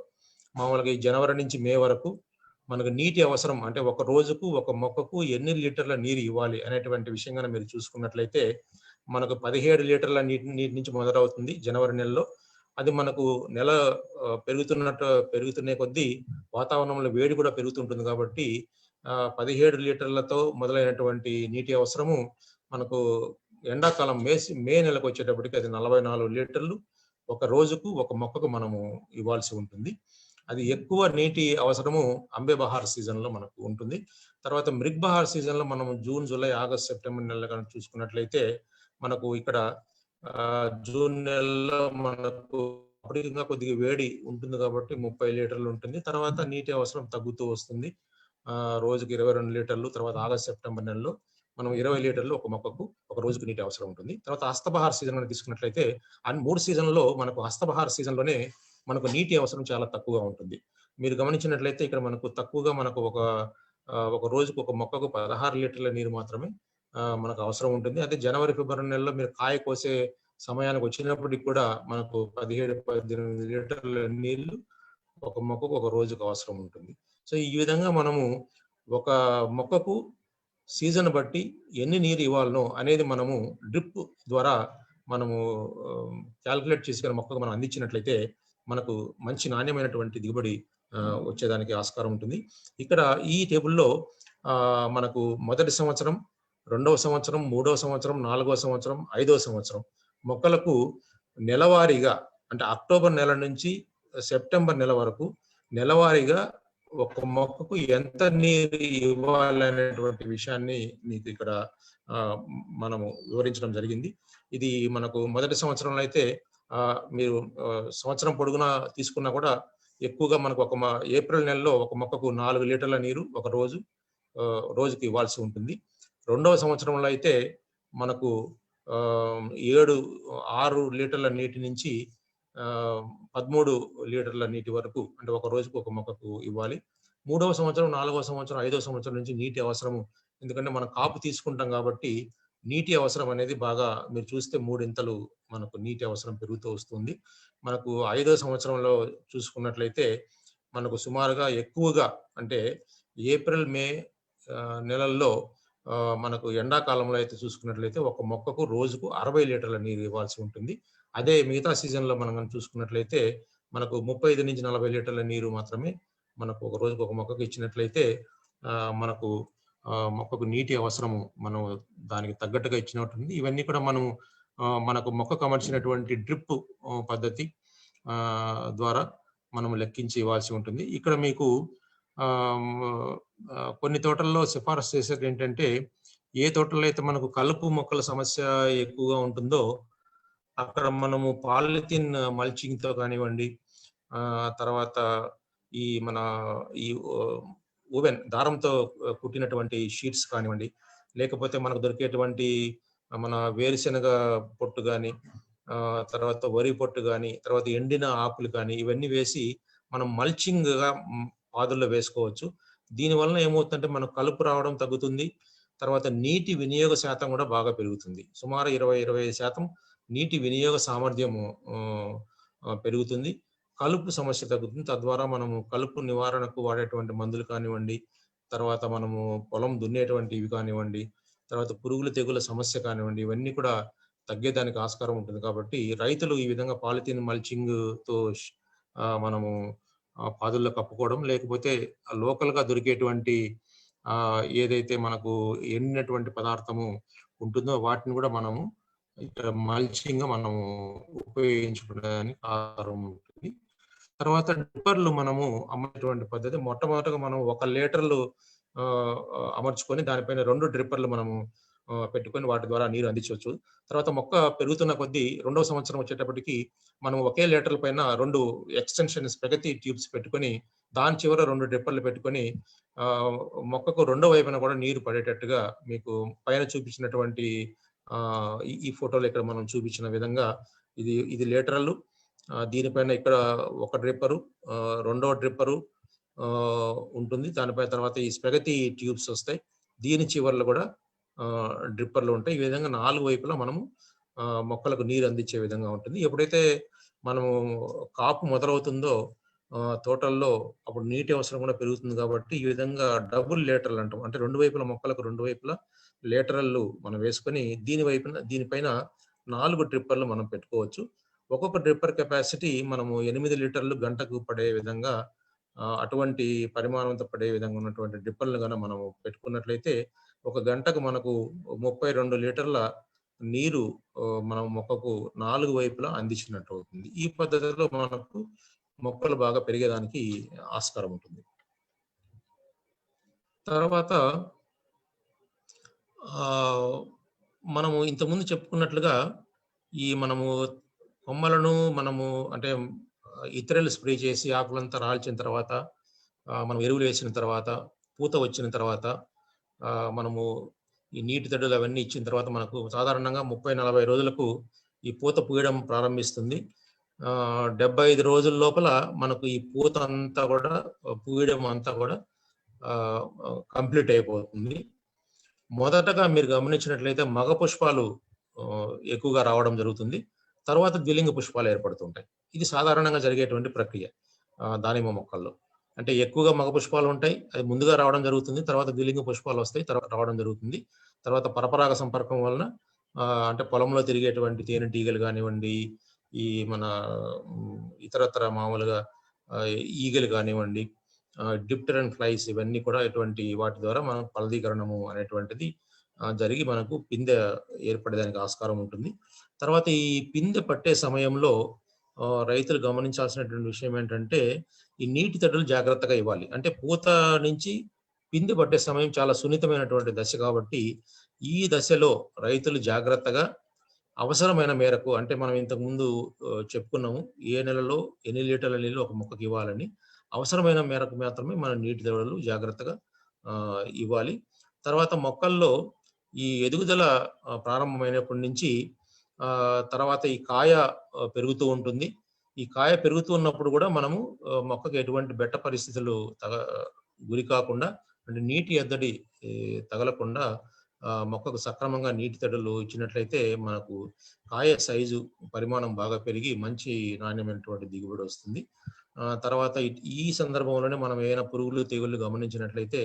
Speaker 2: మామూలుగా ఈ జనవరి నుంచి మే వరకు మనకు నీటి అవసరం అంటే ఒక రోజుకు ఒక మొక్కకు ఎన్ని లీటర్ల నీరు ఇవ్వాలి అనేటువంటి విషయంగా మీరు చూసుకున్నట్లయితే మనకు 17 లీటర్ల నీటి నుంచి మొదలవుతుంది జనవరి నెలలో. అది మనకు నెల పెరుగుతున్న కొద్దీ వాతావరణంలో వేడి కూడా పెరుగుతుంటుంది. కాబట్టి 17 లీటర్లతో మొదలైనటువంటి నీటి అవసరము మనకు ఎండాకాలం మే నెలకు వచ్చేటప్పటికి అది 44 లీటర్లు ఒక రోజుకు ఒక మొక్కకు మనము ఇవ్వాల్సి ఉంటుంది. అది ఎక్కువ నీటి అవసరము అంబే బహార్ సీజన్లో మనకు ఉంటుంది. తర్వాత మృగ్ బహార్ సీజన్లో మనము జూన్, జూలై, ఆగస్ట్, సెప్టెంబర్ నెలలో కనుక చూసుకున్నట్లయితే మనకు ఇక్కడ జూన్ నెలలో మనకు అప్పటికి కొద్దిగా వేడి ఉంటుంది కాబట్టి 30 లీటర్లు ఉంటుంది. తర్వాత నీటి అవసరం తగ్గుతూ వస్తుంది, రోజుకి 22 లీటర్లు. తర్వాత ఆగస్ట్, సెప్టెంబర్ నెలలో మనం 20 లీటర్లు ఒక మొక్కకు ఒక రోజుకు నీటి అవసరం ఉంటుంది. తర్వాత హస్తబహార్ సీజన్ మనం తీసుకున్నట్లయితే 3 సీజన్లో మనకు హస్తబహార్ సీజన్లోనే మనకు నీటి అవసరం చాలా తక్కువగా ఉంటుంది. మీరు గమనించినట్లయితే ఇక్కడ మనకు తక్కువగా మనకు ఒక రోజుకు ఒక మొక్కకు 16 లీటర్ల నీరు మాత్రమే మనకు అవసరం ఉంటుంది. అదే జనవరి, ఫిబ్రవరి నెలలో మీరు కాయ కోసే సమయానికి వచ్చినప్పటికి కూడా మనకు 17-18 లీటర్ల నీళ్లు ఒక మొక్కకు ఒక రోజుకు అవసరం ఉంటుంది. సో ఈ విధంగా మనము ఒక మొక్కకు సీజన్ బట్టి ఎన్ని నీరు ఇవ్వాలనో అనేది మనము డ్రిప్ ద్వారా మనము క్యాల్కులేట్ చేసుకుని మొక్కకు మనం అందించినట్లయితే మనకు మంచి నాణ్యమైనటువంటి దిగుబడి వచ్చేదానికి ఆస్కారం ఉంటుంది. ఇక్కడ ఈ టేబుల్లో మనకు మొదటి సంవత్సరం, 2వ సంవత్సరం, 3వ సంవత్సరం, 4వ సంవత్సరం, 5వ సంవత్సరం మొక్కలకు నెలవారీగా అంటే అక్టోబర్ నెల నుంచి సెప్టెంబర్ నెల వరకు నెలవారీగా ఒక మొక్కకు ఎంత నీరు ఇవ్వాలనేటువంటి విషయాన్ని మీకు ఇక్కడ మనము వివరించడం జరిగింది. ఇది మనకు మొదటి సంవత్సరంలో అయితే మీరు సంవత్సరం పొడుగునా తీసుకున్నా కూడా ఎక్కువగా మనకు ఏప్రిల్ నెలలో ఒక మొక్కకు 4 లీటర్ల నీరు ఒక రోజుకి ఇవ్వాల్సి ఉంటుంది. రెండవ సంవత్సరంలో అయితే మనకు 6 లీటర్ల నీటి నుంచి 13 లీటర్ల నీటి వరకు అంటే ఒక రోజుకు ఒక మొక్కకు ఇవ్వాలి. మూడవ సంవత్సరం, 4వ సంవత్సరం, 5వ సంవత్సరం నుంచి నీటి అవసరము, ఎందుకంటే మనం కాపు తీసుకుంటాం కాబట్టి నీటి అవసరం అనేది బాగా మీరు చూస్తే 3 మనకు నీటి అవసరం పెరుగుతూ వస్తుంది. మనకు 5వ సంవత్సరంలో చూసుకున్నట్లయితే మనకు సుమారుగా ఎక్కువగా అంటే ఏప్రిల్, మే నెలల్లో మనకు ఎండాకాలంలో అయితే చూసుకున్నట్లయితే ఒక మొక్కకు రోజుకు 60 లీటర్ల నీరు ఇవ్వాల్సి ఉంటుంది. అదే మిగతా సీజన్లో మనం చూసుకున్నట్లయితే మనకు 35 నుంచి 40 లీటర్ల నీరు మాత్రమే మనకు ఒక రోజుకు ఒక మొక్కకు ఇచ్చినట్లయితే మనకు మొక్కకు నీటి అవసరము మనం దానికి తగ్గట్టుగా ఇచ్చినట్టుంది. ఇవన్నీ కూడా మనకు మొక్కకు అమర్చినటువంటి డ్రిప్ పద్ధతి ద్వారా మనం లెక్కించి ఇవ్వాల్సి ఉంటుంది. ఇక్కడ మీకు కొన్ని తోటల్లో సిఫారసు చేసేది ఏంటంటే, ఏ తోటల్లో అయితే మనకు కలుపు మొక్కల సమస్య ఎక్కువగా ఉంటుందో అక్కడ మనము పాలిథిన్ మల్చింగ్ తో కానివ్వండి, తర్వాత ఈ ఓవెన్ దారంతో కుట్టినటువంటి షీట్స్ కానివ్వండి, లేకపోతే మనకు దొరికేటువంటి మన వేరుశెనగ పొట్టు కానీ, తర్వాత వరి పొట్టు కానీ, తర్వాత ఎండిన ఆకులు కానీ ఇవన్నీ వేసి మనం మల్చింగ్ గా పాదుల్లో వేసుకోవచ్చు. దీనివల్ల ఏమవుతుందంటే మనకు కలుపు రావడం తగ్గుతుంది. తర్వాత నీటి వినియోగ శాతం కూడా బాగా పెరుగుతుంది. సుమారు 20-25% నీటి వినియోగ సామర్థ్యము పెరుగుతుంది. కలుపు సమస్య తగ్గుతుంది. తద్వారా మనము కలుపు నివారణకు వాడేటువంటి మందులు కానివ్వండి, తర్వాత మనము పొలం దున్నేటువంటి ఇవి కానివ్వండి, తర్వాత పురుగుల తెగుల సమస్య కానివ్వండి, ఇవన్నీ కూడా తగ్గేదానికి ఆస్కారం ఉంటుంది. కాబట్టి రైతులు ఈ విధంగా పాలిథిన్ మల్చింగ్ తో మనము పాదుల్లో కప్పుకోవడం, లేకపోతే లోకల్ గా దొరికేటువంటి ఏదైతే మనకు ఎండినటువంటి పదార్థము ఉంటుందో వాటిని కూడా మనము ఇక్కడ మల్చింగ్ గా మనము ఉపయోగించుకోవడానికి ఆధారం ఉంటుంది. తర్వాత డ్రిప్పర్లు మనము అమ్మేటువంటి పద్ధతి, మొట్టమొదటిగా మనం 1 లీటర్లు అమర్చుకొని దానిపైన 2 డ్రిప్పర్లు మనము పెట్టుకొని వాటి ద్వారా నీరు అందించవచ్చు. తర్వాత మొక్క పెరుగుతున్న కొద్దీ 2వ సంవత్సరం వచ్చేటప్పటికి మనం ఒకే లీటర్ల పైన 2 ఎక్స్టెన్షన్స్ ప్రగతి ట్యూబ్స్ పెట్టుకొని దాని చివర 2 డ్రిప్పర్లు పెట్టుకొని మొక్కకు 2వ వైపున కూడా నీరు పడేటట్టుగా మీకు పైన చూపించినటువంటి ఈ ఫోటోలో ఇక్కడ మనం చూపించిన విధంగా ఇది లీటర్లు, దీనిపైన ఇక్కడ 1 డ్రిప్పరు, 2వ డ్రిప్పరు ఉంటుంది. దానిపై తర్వాత ఈ స్పెగతి ట్యూబ్స్ వస్తాయి. దీని చివర్లో కూడా డ్రిప్పర్లు ఉంటాయి. ఈ విధంగా 4 వైపులా మనము మొక్కలకు నీరు అందించే విధంగా ఉంటుంది. ఎప్పుడైతే మనము కాపు మొదలవుతుందో తోటల్లో అప్పుడు నీటి అవసరం కూడా పెరుగుతుంది. కాబట్టి ఈ విధంగా డబుల్ లీటర్లు అంటాం. అంటే 2 వైపుల మొక్కలకు 2 వైపులా లీటర్లు మనం వేసుకొని దీనిపైన 4 డ్రిప్పర్లు మనం పెట్టుకోవచ్చు. ఒక్కొక్క డ్రిప్పర్ కెపాసిటీ మనము 8 లీటర్లు గంటకు పడే విధంగా అటువంటి పరిమాణంతో పడే విధంగా ఉన్నటువంటి డ్రిప్పర్లు కనుక మనం పెట్టుకున్నట్లయితే ఒక గంటకు మనకు 32 లీటర్ల నీరు మనం మొక్కకు 4 వైపులా అందించినట్టు అవుతుంది. ఈ పద్ధతిలో మనకు మొక్కలు బాగా పెరిగేదానికి ఆస్కారం ఉంటుంది. తర్వాత మనము ఇంతకుముందు చెప్పుకున్నట్లుగా మనము కొమ్మలను మనము అంటే ఇతరులు స్ప్రే చేసి ఆకులంతా రాల్చిన తర్వాత మనం ఎరువులు వేసిన తర్వాత పూత వచ్చిన తర్వాత మనము ఈ నీటి తడులు అవన్నీ ఇచ్చిన తర్వాత మనకు సాధారణంగా 30-40 రోజులకు ఈ పూత పూయడం ప్రారంభిస్తుంది. 75 రోజుల లోపల మనకు ఈ పూత అంతా కూడా పూయడం అంతా కూడా కంప్లీట్ అయిపోతుంది. మొదటగా మీరు గమనించినట్లయితే మగ పుష్పాలు ఎక్కువగా రావడం జరుగుతుంది. తర్వాత ద్విలింగ పుష్పాలు ఏర్పడుతుంటాయి. ఇది సాధారణంగా జరిగేటువంటి ప్రక్రియ దానిమ్మ మొక్కల్లో. అంటే ఎక్కువగా మగ పుష్పాలు ఉంటాయి, అది ముందుగా రావడం జరుగుతుంది. తర్వాత ద్విలింగ పుష్పాలు వస్తాయి, తర్వాత రావడం జరుగుతుంది. తర్వాత పరపరాగ సంపర్కం వలన అంటే పొలంలో తిరిగేటువంటి తేనెటీగలు కానివ్వండి, ఈ మన ఇతరత్ర మామూలుగా ఈగలు కానివ్వండి, డిప్టర్ అండ్ ఫ్లైస్, ఇవన్నీ కూడా ఇటువంటి వాటి ద్వారా మనం ఫలదీకరణము అనేటువంటిది జరిగి మనకు పిందె ఏర్పడేదానికి ఆస్కారం ఉంటుంది. తర్వాత ఈ పిందె పట్టే సమయంలో రైతులు గమనించాల్సినటువంటి విషయం ఏంటంటే, ఈ నీటి తడులు జాగ్రత్తగా ఇవ్వాలి. అంటే పూత నుంచి పిందె పట్టే సమయం చాలా సున్నితమైనటువంటి దశ కాబట్టి, ఈ దశలో రైతులు జాగ్రత్తగా అవసరమైన మేరకు, అంటే మనం ఇంతకుముందు చెప్పుకున్నాము, ఏ నెలలో ఎన్ని లీటర్ల నీళ్ళు ఒక మొక్కకి ఇవ్వాలని. అవసరమైన మేరకు మాత్రమే మనం నీటి తడులు జాగ్రత్తగా ఇవ్వాలి. తర్వాత మొక్కల్లో ఈ ఎదుగుదల ప్రారంభమైనప్పటి నుంచి తర్వాత ఈ కాయ పెరుగుతూ ఉంటుంది. ఈ కాయ పెరుగుతూ ఉన్నప్పుడు కూడా మనము మొక్కకి ఎటువంటి బెట్ట పరిస్థితులు గురి కాకుండా, అంటే నీటి ఎద్దడి తగలకుండా మొక్కకు సక్రమంగా నీటి తడులు ఇచ్చినట్లయితే మనకు కాయ సైజు పరిమాణం బాగా పెరిగి మంచి నాణ్యమైనటువంటి దిగుబడి వస్తుంది. తర్వాత ఈ సందర్భంలోనే మనం ఏదైనా పురుగులు తెగుళ్ళు గమనించినట్లయితే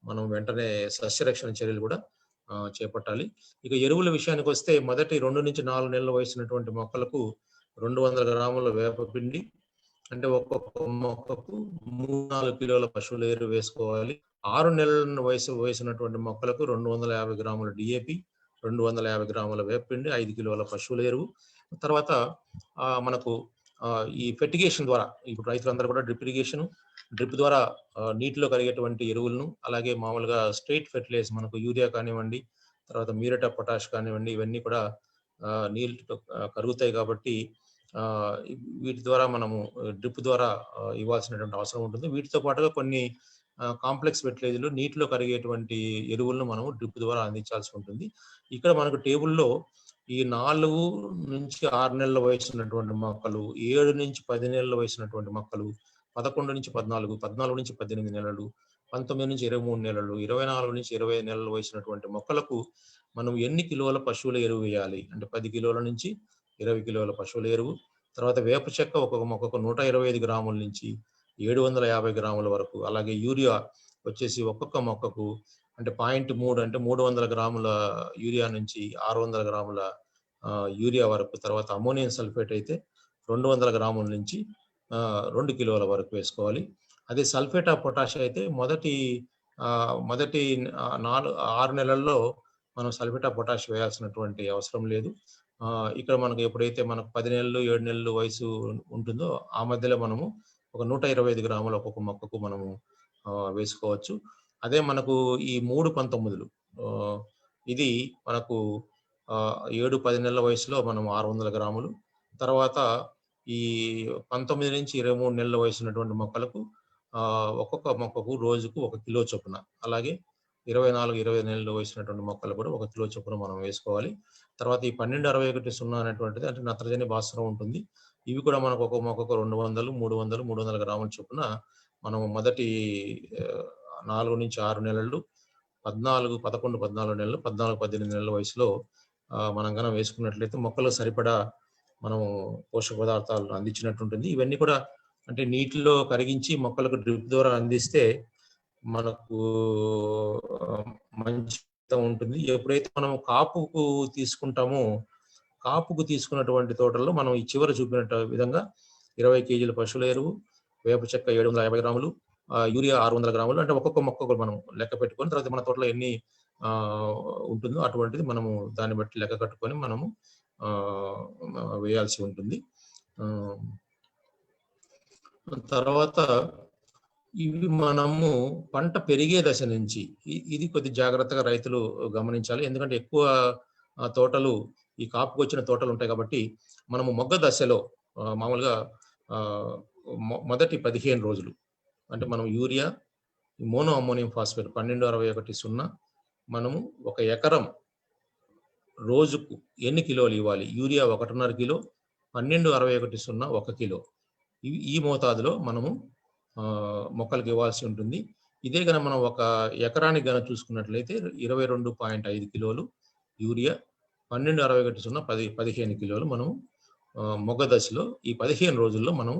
Speaker 2: మనం వెంటనే సస్యరక్షణ చర్యలు కూడా చేపట్టాలి. ఇక ఎరువుల విషయానికి వస్తే మొదటి 2 నుంచి 4 నెలల వయసున్నటువంటి మొక్కలకు 200 గ్రాముల వేపపిండి, అంటే ఒక్కొక్క మొక్కకు 3-4 కిలోల పశువుల ఎరువు వేసుకోవాలి. 6 నెలల వయసున్నటువంటి మొక్కలకు 250 గ్రాముల డిఏపి, 250 గ్రాముల వేపపిండి, 5 కిలోల పశువుల ఎరువు. తర్వాత మనకు ఈ ఫెర్టిగేషన్ ద్వారా, ఇప్పుడు రైతులందరూ కూడా డ్రిప్ ద్వారా నీటిలో కరిగేటువంటి ఎరువులను, అలాగే మామూలుగా స్ట్రైట్ ఫెర్టిలైజర్ మనకు యూరియా కానివ్వండి, తర్వాత మ్యూరేట్ ఆఫ్ పొటాష్ కానివ్వండి, ఇవన్నీ కూడా నీళ్ళతో కరుగుతాయి కాబట్టి వీటి ద్వారా మనము డ్రిప్ ద్వారా ఇవ్వాల్సినటువంటి అవసరం ఉంటుంది. వీటితో పాటుగా కొన్ని కాంప్లెక్స్ ఫెర్టిలైజర్లు, నీటిలో కరిగేటువంటి ఎరువులను మనము డ్రిప్ ద్వారా అందించాల్సి ఉంటుంది. ఇక్కడ మనకు టేబుల్లో ఈ 4 నుంచి 6 నెలల వయసు ఉన్నటువంటి మొక్కలు, 7 నుంచి 10 నెలల వయసు ఉన్నటువంటి మొక్కలు, 11 నుంచి 14, 14 నుంచి 18 నెలలు, 19 నుంచి 23 నెలలు, 24 నుంచి 25 నెలల వయసు ఉన్నటువంటి మొక్కలకు మనం ఎన్ని కిలోల పశువుల ఎరువు వేయాలి అంటే 10 కిలోల నుంచి 20 కిలోల పశువుల ఎరువు. తర్వాత వేప చెక్క ఒక్కొక్క మొక్కకు 125 గ్రాముల నుంచి 750 గ్రాముల వరకు. అలాగే యూరియా వచ్చేసి ఒక్కొక్క మొక్కకు అంటే 0.3 అంటే 300 గ్రాముల యూరియా నుంచి 600 గ్రాముల యూరియా వరకు. తర్వాత అమోనియం సల్ఫేట్ అయితే 200 గ్రాముల నుంచి 2 కిలోల వరకు వేసుకోవాలి. అదే సల్ఫేట్ ఆఫ్ పొటాష్ అయితే మొదటి 6 నెలల్లో మనం సల్ఫేట్ ఆఫ్ పొటాష్ వేయాల్సినటువంటి అవసరం లేదు. ఇక్కడ మనకు ఎప్పుడైతే మనకు 10 నెలలు 7 నెలలు వయసు ఉంటుందో ఆ మధ్యలో మనము ఒక 125 గ్రాములు ఒక్కొక్క మొక్కకు మనము వేసుకోవచ్చు. అదే మనకు ఈ 3-19 ఇది మనకు 7-10 నెలల వయసులో మనం 600 గ్రాములు. తర్వాత ఈ 19 నుంచి 23 నెలల వయసు ఉన్నటువంటి మొక్కలకు ఒక్కొక్క మొక్కకు రోజుకు 1 కిలో చొప్పున, అలాగే 24-20 నెలల వయసు ఉన్నటువంటి మొక్కలు కూడా 1 కిలో చొప్పున మనం వేసుకోవాలి. తర్వాత ఈ 12-61-0 అనేటువంటిది అంటే నత్రజని భాస్వరం ఉంటుంది. ఇవి కూడా మనకు ఒక మొక్కకు 200, 300, 300 గ్రాముల చొప్పున మనం మొదటి 4 నుంచి 6 నెలలు, 11, 14 నెలలు, 18 నెలల వయసులో మనం కనుక వేసుకున్నట్లయితే మొక్కలకు సరిపడా మనం పోషక పదార్థాలు అందించినట్టుంటుంది. ఇవన్నీ కూడా అంటే నీటిలో కరిగించి మొక్కలకు డ్రిప్ ద్వారా అందిస్తే మనకు మంచి ఉంటుంది. ఎప్పుడైతే మనం కాపుకు తీసుకున్నటువంటి తోటల్లో మనం ఈ చివర చూపినట్టు విధంగా 20 కేజీల పశువుల ఎరువు, వేప చెక్క 750 గ్రాములు, యూరియా 600 గ్రాములు, అంటే ఒక్కొక్క మొక్కకు మనం లెక్క పెట్టుకొని తర్వాత మన తోటలో ఎన్ని ఉంటుందో అటువంటిది మనము దాన్ని బట్టి లెక్క కట్టుకొని మనము వేయాల్సి ఉంటుంది. తర్వాత ఇవి మనము పంట పెరిగే దశ నుంచి ఇది కొద్ది జాగ్రత్తగా రైతులు గమనించాలి. ఎందుకంటే ఎక్కువ తోటలు ఈ కాపుకు వచ్చిన తోటలు ఉంటాయి కాబట్టి మనము మొగ్గ దశలో మామూలుగా మొదటి 15 రోజులు అంటే మనం యూరియా, మోనో అమ్మోనియం ఫాస్ఫేట్ 12-61-0 మనము 1 ఎకరం రోజుకు ఎన్ని కిలోలు ఇవ్వాలి? Urea 1.5 kilo, 12-61-0 1 kilo. ఈ మోతాదులో మనము మొక్కలకు ఇవ్వాల్సి ఉంటుంది. ఇదే కనుక మనం 1 ఎకరానికి కనుక చూసుకున్నట్లయితే 22.5 కిలోలు యూరియా, 12-61-0 15 కిలోలు మనము మొగ్గ దశలో ఈ 15 రోజుల్లో మనం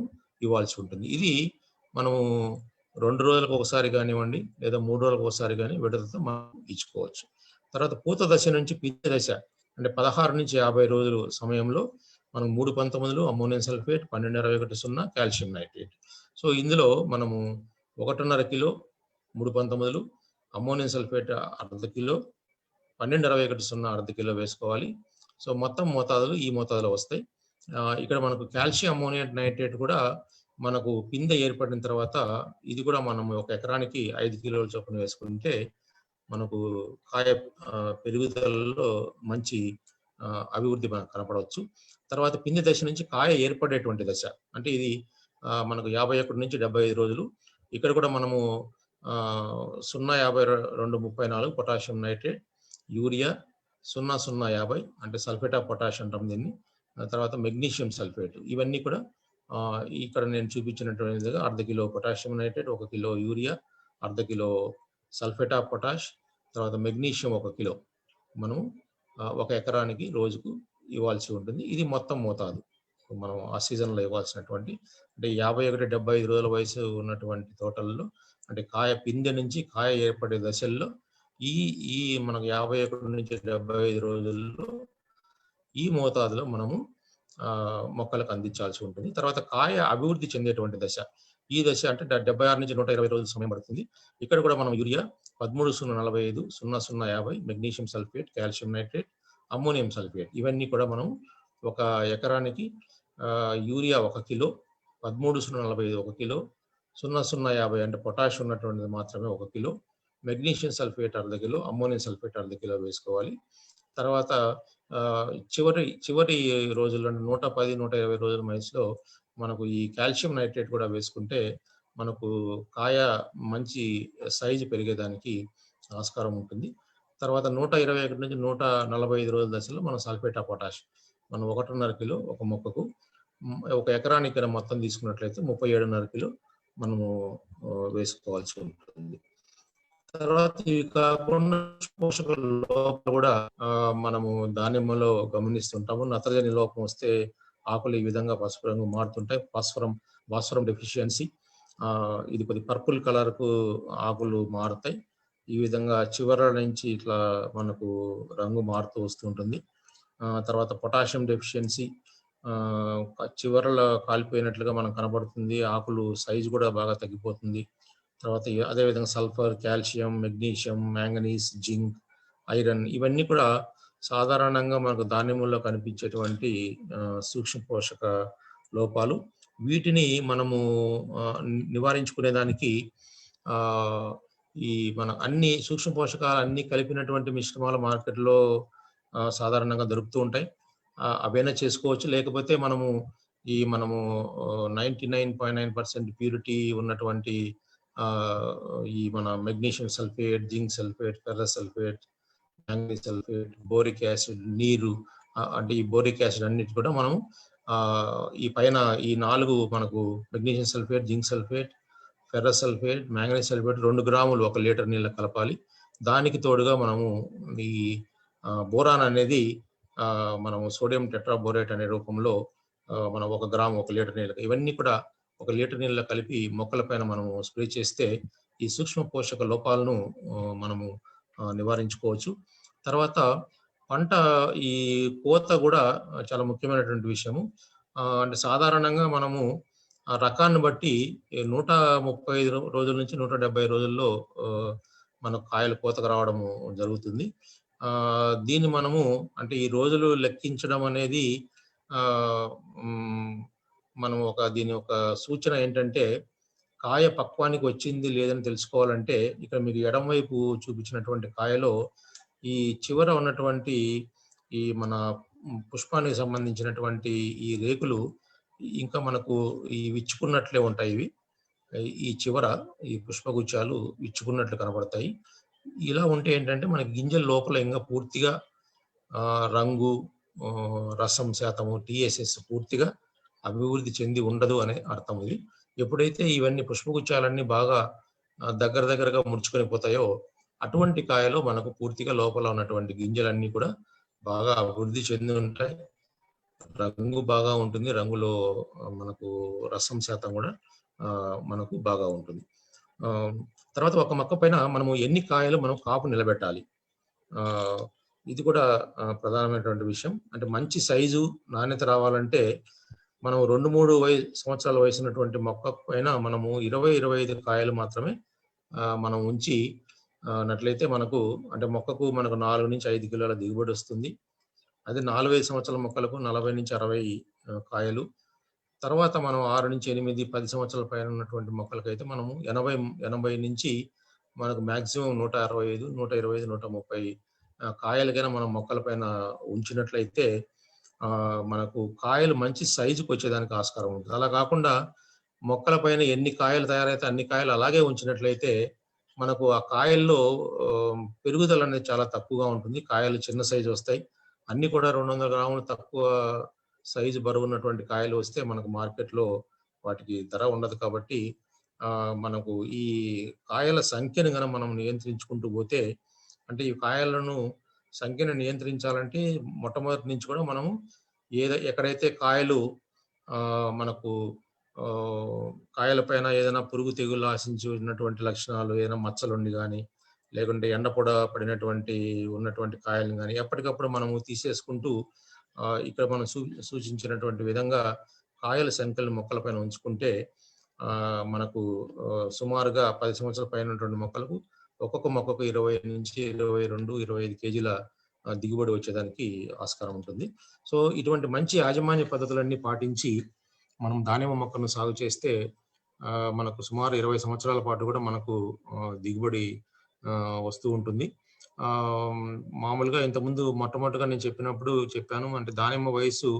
Speaker 2: ఇవ్వాల్సి ఉంటుంది. ఇది మనము 2 రోజులకు ఒకసారి కానివ్వండి లేదా 3 రోజులకు ఒకసారి కానీ విడతతో మనం ఇచ్చుకోవచ్చు. తర్వాత పూత దశ నుంచి పిందె దశ అంటే 16 నుంచి 50 రోజుల సమయంలో మనం 3-19 ammonium sulphate, 12-61-0 calcium nitrate. So ఇందులో మనము 1.5 కిలో 3-19 అమ్మోనియం సల్ఫేట్ 1/2 కిలో, 12-21-0 అర్ధ కిలో వేసుకోవాలి. సో మొత్తం మోతాదులు ఈ మోతాదులో వస్తాయి. ఇక్కడ మనకు కాల్షియం అమోనియం నైట్రేట్ కూడా మనకు పిందె ఏర్పడిన తర్వాత ఇది కూడా మనం ఒక ఎకరానికి 5 కిలోల చొప్పున వేసుకుంటే మనకు కాయ పెరుగుదలలో మంచి అభివృద్ధి మనకు కనపడవచ్చు. తర్వాత పిందె దశ నుంచి కాయ ఏర్పడేటువంటి దశ అంటే ఇది మనకు 51 నుంచి 75 రోజులు. ఇక్కడ కూడా మనము 0-52-34 పొటాషియం నైట్రేట్, యూరియా 0-0-50 అంటే సల్ఫేట్ ఆఫ్ పొటాష్ అంటాం దీన్ని. తర్వాత మెగ్నీషియం సల్ఫేట్, ఇవన్నీ కూడా ఇక్కడ నేను చూపించినటువంటి విధంగా అర్ధ kilo potassium nitrate, 1 kilo urea, అర్ధ కిలో సల్ఫేట్ ఆఫ్ పొటాష్, తర్వాత మెగ్నీషియం 1 కిలో మనం 1 ఎకరానికి రోజుకు ఇవ్వాల్సి ఉంటుంది. ఇది మొత్తం మోతాదు మనం ఆ సీజన్లో ఇవ్వాల్సినటువంటి. అంటే 51-75 రోజుల వయసు ఉన్నటువంటి తోటల్లో అంటే కాయ పిందె నుంచి కాయ ఏర్పడే దశల్లో ఈ మనకు 51 నుంచి 75 రోజుల్లో ఈ మోతాదులో మనము మొక్కలకు అందించాల్సి ఉంటుంది. తర్వాత కాయ అభివృద్ధి చెందేటువంటి దశ, ఈ దశ అంటే 76 నుంచి 120 రోజుల సమయం పడుతుంది. ఇక్కడ కూడా మనం urea 13-0-45, 0-0-50, magnesium sulphate, calcium nitrate, ammonium sulphate, ఇవన్నీ కూడా మనం ఒక ఎకరానికి యూరియా 1 కిలో, 13-0-45 1 కిలో, 0-0-50 అంటే పొటాష్ ఉన్నటువంటిది మాత్రమే 1 కిలో, మెగ్నీషియం సల్ఫేట్ అర్ధ కిలో, అమ్మోనియం సల్ఫేట్ అర్ధ కిలో వేసుకోవాలి. తర్వాత చివరి రోజుల్లో 110-120 రోజుల వయసులో మనకు ఈ కాల్షియం నైట్రేట్ కూడా వేసుకుంటే మనకు కాయ మంచి సైజు పెరిగేదానికి ఆస్కారం ఉంటుంది. తర్వాత 121 నుంచి 145 రోజుల దశలో మనం సల్ఫేట్ ఆఫ్ పొటాష్ మనం 1.5 కిలో ఒక మొక్కకు, 1 ఎకరానికి మొత్తం తీసుకున్నట్లయితే 37.5 కిలో మనము వేసుకోవాల్సి ఉంటుంది. తర్వాత ఇవి కాకుండా పోషక లోపం కూడా మనము దానిమ్మలో గమనిస్తుంటాము. నత్రజని లోపం వస్తే ఆకులు ఈ విధంగా పసుపు రంగు మారుతుంటాయి. భాస్వరం డెఫిషియన్సీ, ఇది కొద్ది పర్పుల్ కలర్ కు ఆకులు మారుతాయి. ఈ విధంగా చివర నుంచి ఇట్లా మనకు రంగు మారుతూ వస్తుంటుంది. తర్వాత పొటాషియం డెఫిషియన్సీ, చివరలో కాలిపోయినట్లుగా మనకు కనబడుతుంది. ఆకులు సైజు కూడా బాగా తగ్గిపోతుంది. తర్వాత అదేవిధంగా sulphur, calcium, magnesium, manganese, zinc, iron, ఇవన్నీ కూడా సాధారణంగా మనకు ధాన్యముల్లో కనిపించేటువంటి సూక్ష్మ పోషక లోపాలు. వీటిని మనము నివారించుకునేదానికి ఈ మన అన్ని సూక్ష్మ పోషకాలు అన్ని కలిపినటువంటి మిశ్రమాల మార్కెట్లో సాధారణంగా దొరుకుతూ ఉంటాయి. అవైనా చేసుకోవచ్చు. లేకపోతే మనము 99.9% ప్యూరిటీ ఉన్నటువంటి ఈ మన magnesium sulphate, zinc sulphate, ferrous sulphate, manganese sulphate, boric acid, నీరు, అంటే ఈ బోరిక్ యాసిడ్ అన్నిటి కూడా మనం ఈ పైన ఈ 4 మనకు magnesium sulphate, zinc sulphate, ferrous sulphate, manganese sulphate 2 గ్రాములు 1 లీటర్ నీళ్ళ కలపాలి. దానికి తోడుగా మనము ఈ బోరాన్ అనేది మనము సోడియం టెట్రాబోరేట్ అనే రూపంలో మనం 1 గ్రాము 1 లీటర్ నీళ్ళకి, ఇవన్నీ కూడా 1 లీటర్ నీళ్ళలో కలిపి మొక్కల పైన మనము స్ప్రే చేస్తే ఈ సూక్ష్మ పోషక లోపాలను మనము నివారించుకోవచ్చు. తర్వాత పంట ఈ కోత కూడా చాలా ముఖ్యమైనటువంటి విషయము. అంటే సాధారణంగా మనము ఆ రకాన్ని బట్టి 135 రోజుల నుంచి 170 రోజుల్లో మనకు కాయలు కోతకు రావడం జరుగుతుంది. దీన్ని మనము అంటే ఈ రోజులు లెక్కించడం అనేది మనం దీని ఒక సూచన ఏంటంటే కాయ పక్వానికి వచ్చింది లేదని తెలుసుకోవాలంటే ఇక్కడ మీకు ఎడమ వైపు చూపించినటువంటి కాయలో ఈ చివర ఉన్నటువంటి ఈ మన పుష్పానికి సంబంధించినటువంటి ఈ రేకులు ఇంకా మనకు ఈ విచ్చుకున్నట్లే ఉంటాయి. ఇవి ఈ చివర ఈ పుష్పగుచ్చాలు విచ్చుకున్నట్లు కనబడతాయి. ఇలా ఉంటే ఏంటంటే మనకి గింజల లోపల ఇంకా పూర్తిగా రంగు, రసం శాతము, టీఎస్ఎస్ పూర్తిగా అభివృద్ధి చెంది ఉండదు అనే అర్థం ఇది. ఎప్పుడైతే ఇవన్నీ పుష్పగుచ్చాలన్నీ బాగా దగ్గరగా ముడుచుకొని పోతాయో అటువంటి కాయలో మనకు పూర్తిగా లోపల ఉన్నటువంటి గింజలన్నీ కూడా బాగా అభివృద్ధి చెంది ఉంటాయి. రంగు బాగా ఉంటుంది. రంగులో మనకు రసం శాతం కూడా మనకు బాగా ఉంటుంది. తర్వాత ఒక మొక్క పైన మనము ఎన్ని కాయలు మనం కాపు నిలబెట్టాలి, ఇది కూడా ప్రధానమైనటువంటి విషయం. అంటే మంచి సైజు, నాణ్యత రావాలంటే మనం 2-3 సంవత్సరాల వయసు ఉన్నటువంటి మొక్క పైన మనము 20-25 కాయలు మాత్రమే మనం ఉంచి నట్లయితే మనకు అంటే మొక్కకు మనకు 4 నుంచి 5 కిలోల దిగుబడి వస్తుంది. అది 4-5 సంవత్సరాల మొక్కలకు 40 నుంచి 60 కాయలు. తర్వాత మనం 6 నుంచి 8, 10 సంవత్సరాల పైన ఉన్నటువంటి మొక్కలకైతే మనము 80 నుంచి మనకు మాక్సిమం 165, 125, 130 కాయలకైనా మనం మొక్కల పైన ఉంచినట్లయితే మనకు కాయలు మంచి సైజుకి వచ్చేదానికి ఆస్కారం ఉంటుంది. అలా కాకుండా మొక్కల పైన ఎన్ని కాయలు తయారైతే అన్ని కాయలు అలాగే ఉంచినట్లయితే మనకు ఆ కాయల్లో పెరుగుదల అనేది చాలా తక్కువగా ఉంటుంది. కాయలు చిన్న సైజు వస్తాయి. అన్ని కూడా 200 గ్రాములు తక్కువ సైజు బరువు ఉన్నటువంటి కాయలు వస్తే మనకు మార్కెట్లో వాటికి ధర ఉండదు. కాబట్టి మనకు ఈ కాయల సంఖ్యను గన మనం నియంత్రించుకుంటూ పోతే, అంటే ఈ కాయలను సంఖ్యను నియంత్రించాలంటే మొట్టమొదటి నుంచి కూడా మనము ఎక్కడైతే కాయలు మనకు కాయల పైన ఏదైనా పురుగు తెగులు ఆశించి ఉన్నటువంటి లక్షణాలు, ఏదైనా మచ్చలుండి కానీ లేకుంటే ఎండపొడ పడినటువంటి ఉన్నటువంటి కాయలను కానీ ఎప్పటికప్పుడు మనము తీసేసుకుంటూ ఇక్కడ మనం సూచించినటువంటి విధంగా కాయల సంఖ్యలను మొక్కల పైన ఉంచుకుంటే మనకు సుమారుగా 10 సంవత్సరాల పైన ఉన్నటువంటి మొక్కలకు ఒక్కొక్క మొక్కకు 20 నుంచి 22, 25 కేజీల దిగుబడి వచ్చేదానికి ఆస్కారం ఉంటుంది. సో ఇటువంటి మంచి యాజమాన్య పద్ధతులన్నీ పాటించి మనం దానిమ్మ మొక్కను సాగు చేస్తే మనకు సుమారు 20 సంవత్సరాల పాటు కూడా మనకు దిగుబడి వస్తూ ఉంటుంది. మామూలుగా ఇంతకుముందు మొట్టమొదటిగా నేను చెప్పాను, అంటే దానిమ్మ వయసు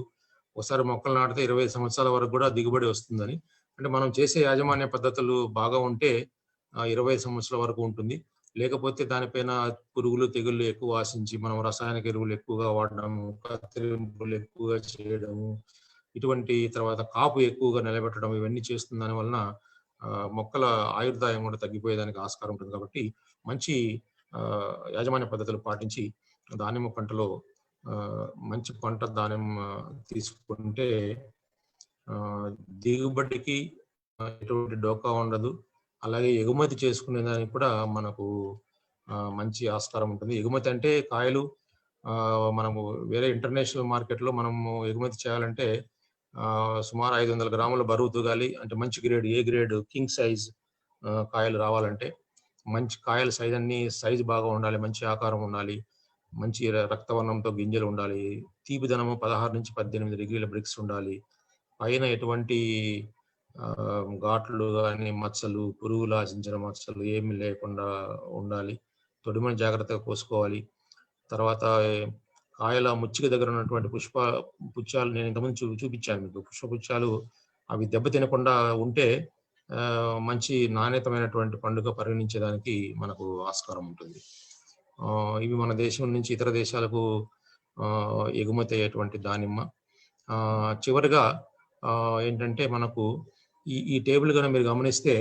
Speaker 2: ఒకసారి మొక్కలు నాటితే 20 సంవత్సరాల వరకు కూడా దిగుబడి వస్తుందని. అంటే మనం చేసే యాజమాన్య పద్ధతులు బాగా ఉంటే 20 సంవత్సరాల వరకు ఉంటుంది. లేకపోతే దానిపైన పురుగులు తెగుళ్ళు ఎక్కువ ఆశించి మనం రసాయనిక ఎరువులు ఎక్కువగా వాడడము, కత్తిరింపులు ఎక్కువగా చేయడము, ఇటువంటి తర్వాత కాపు ఎక్కువగా నిలబెట్టడం, ఇవన్నీ చేస్తున్న దాని వలన మొక్కల ఆయుర్దాయం కూడా తగ్గిపోయేదానికి ఆస్కారం ఉంటుంది. కాబట్టి మంచి యాజమాన్య పద్ధతులు పాటించి దానిమ్మ పంటలో మంచి పంట దానిమ్మ తీసుకుంటే దిగుబడికి ఎటువంటి డోకా ఉండదు. అలాగే ఎగుమతి చేసుకునే దానికి కూడా మనకు మంచి ఆస్కారం ఉంటుంది. ఎగుమతి అంటే కాయలు మనము వేరే ఇంటర్నేషనల్ మార్కెట్లో మనము ఎగుమతి చేయాలంటే సుమారు 500 గ్రాముల బరువు తూగాలి. అంటే మంచి grade, A grade king size కాయలు రావాలంటే మంచి కాయల సైజు బాగా ఉండాలి, మంచి ఆకారం ఉండాలి, మంచి రక్తవర్ణంతో గింజలు ఉండాలి, తీపిదనము 16 నుంచి 18 డిగ్రీల బ్రిక్స్ ఉండాలి, పైన ఎటువంటి ఘాట్లు కానీ మచ్చలు, పురుగులు ఆశించిన మచ్చలు ఏమి లేకుండా ఉండాలి. తొడిమని జాగ్రత్తగా కోసుకోవాలి. తర్వాత కాయల ముచ్చిక దగ్గర ఉన్నటువంటి పుచ్చాలు నేను ఇంతకుముందు చూపించాను మీకు. పుష్పపుచ్చాలు అవి దెబ్బ తినకుండా ఉంటే మంచి నాణ్యతమైనటువంటి పండుగ పరిగణించేదానికి మనకు ఆస్కారం ఉంటుంది. ఇవి మన దేశం నుంచి ఇతర దేశాలకు ఎగుమతి అయ్యేటువంటి దానిమ్మ. చివరిగా ఏంటంటే మనకు ఈ టేబుల్ కనుక మీరు గమనిస్తే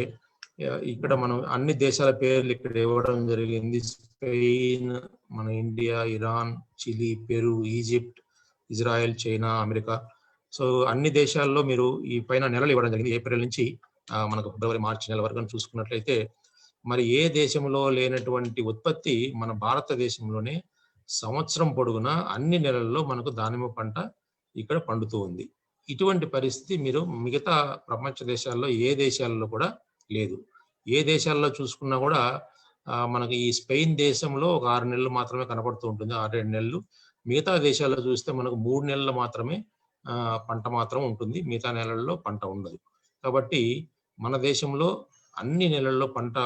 Speaker 2: ఇక్కడ మనం అన్ని దేశాల పేర్లు ఇక్కడ ఇవ్వడం జరిగింది. స్పెయిన్, మన India, Iran, Chile, Peru, Egypt, Israel, China, America. So అన్ని దేశాల్లో మీరు ఈ పైన నెలలు ఇవ్వడం జరిగింది. ఏప్రిల్ నుంచి మనకు ఫిబ్రవరి, మార్చి నెల వరకు చూసుకున్నట్లయితే మరి ఏ దేశంలో లేనటువంటి ఉత్పత్తి మన భారతదేశంలోనే సంవత్సరం పొడుగునా అన్ని నెలల్లో మనకు దానిమ్మ పంట ఇక్కడ పండుతూ ఉంది. ఇటువంటి పరిస్థితి మీరు మిగతా ప్రపంచ దేశాల్లో ఏ దేశాల్లో కూడా లేదు. ఏ దేశాల్లో చూసుకున్నా కూడా మనకి ఈ స్పెయిన్ దేశంలో ఒక 6 నెలలు మాత్రమే కనపడుతూ ఉంటుంది, 6-7 నెలలు. మిగతా దేశాల్లో చూస్తే మనకు 3 నెలలు మాత్రమే పంట మాత్రం ఉంటుంది, మిగతా నెలల్లో పంట ఉండదు. కాబట్టి మన దేశంలో అన్ని నెలల్లో పంట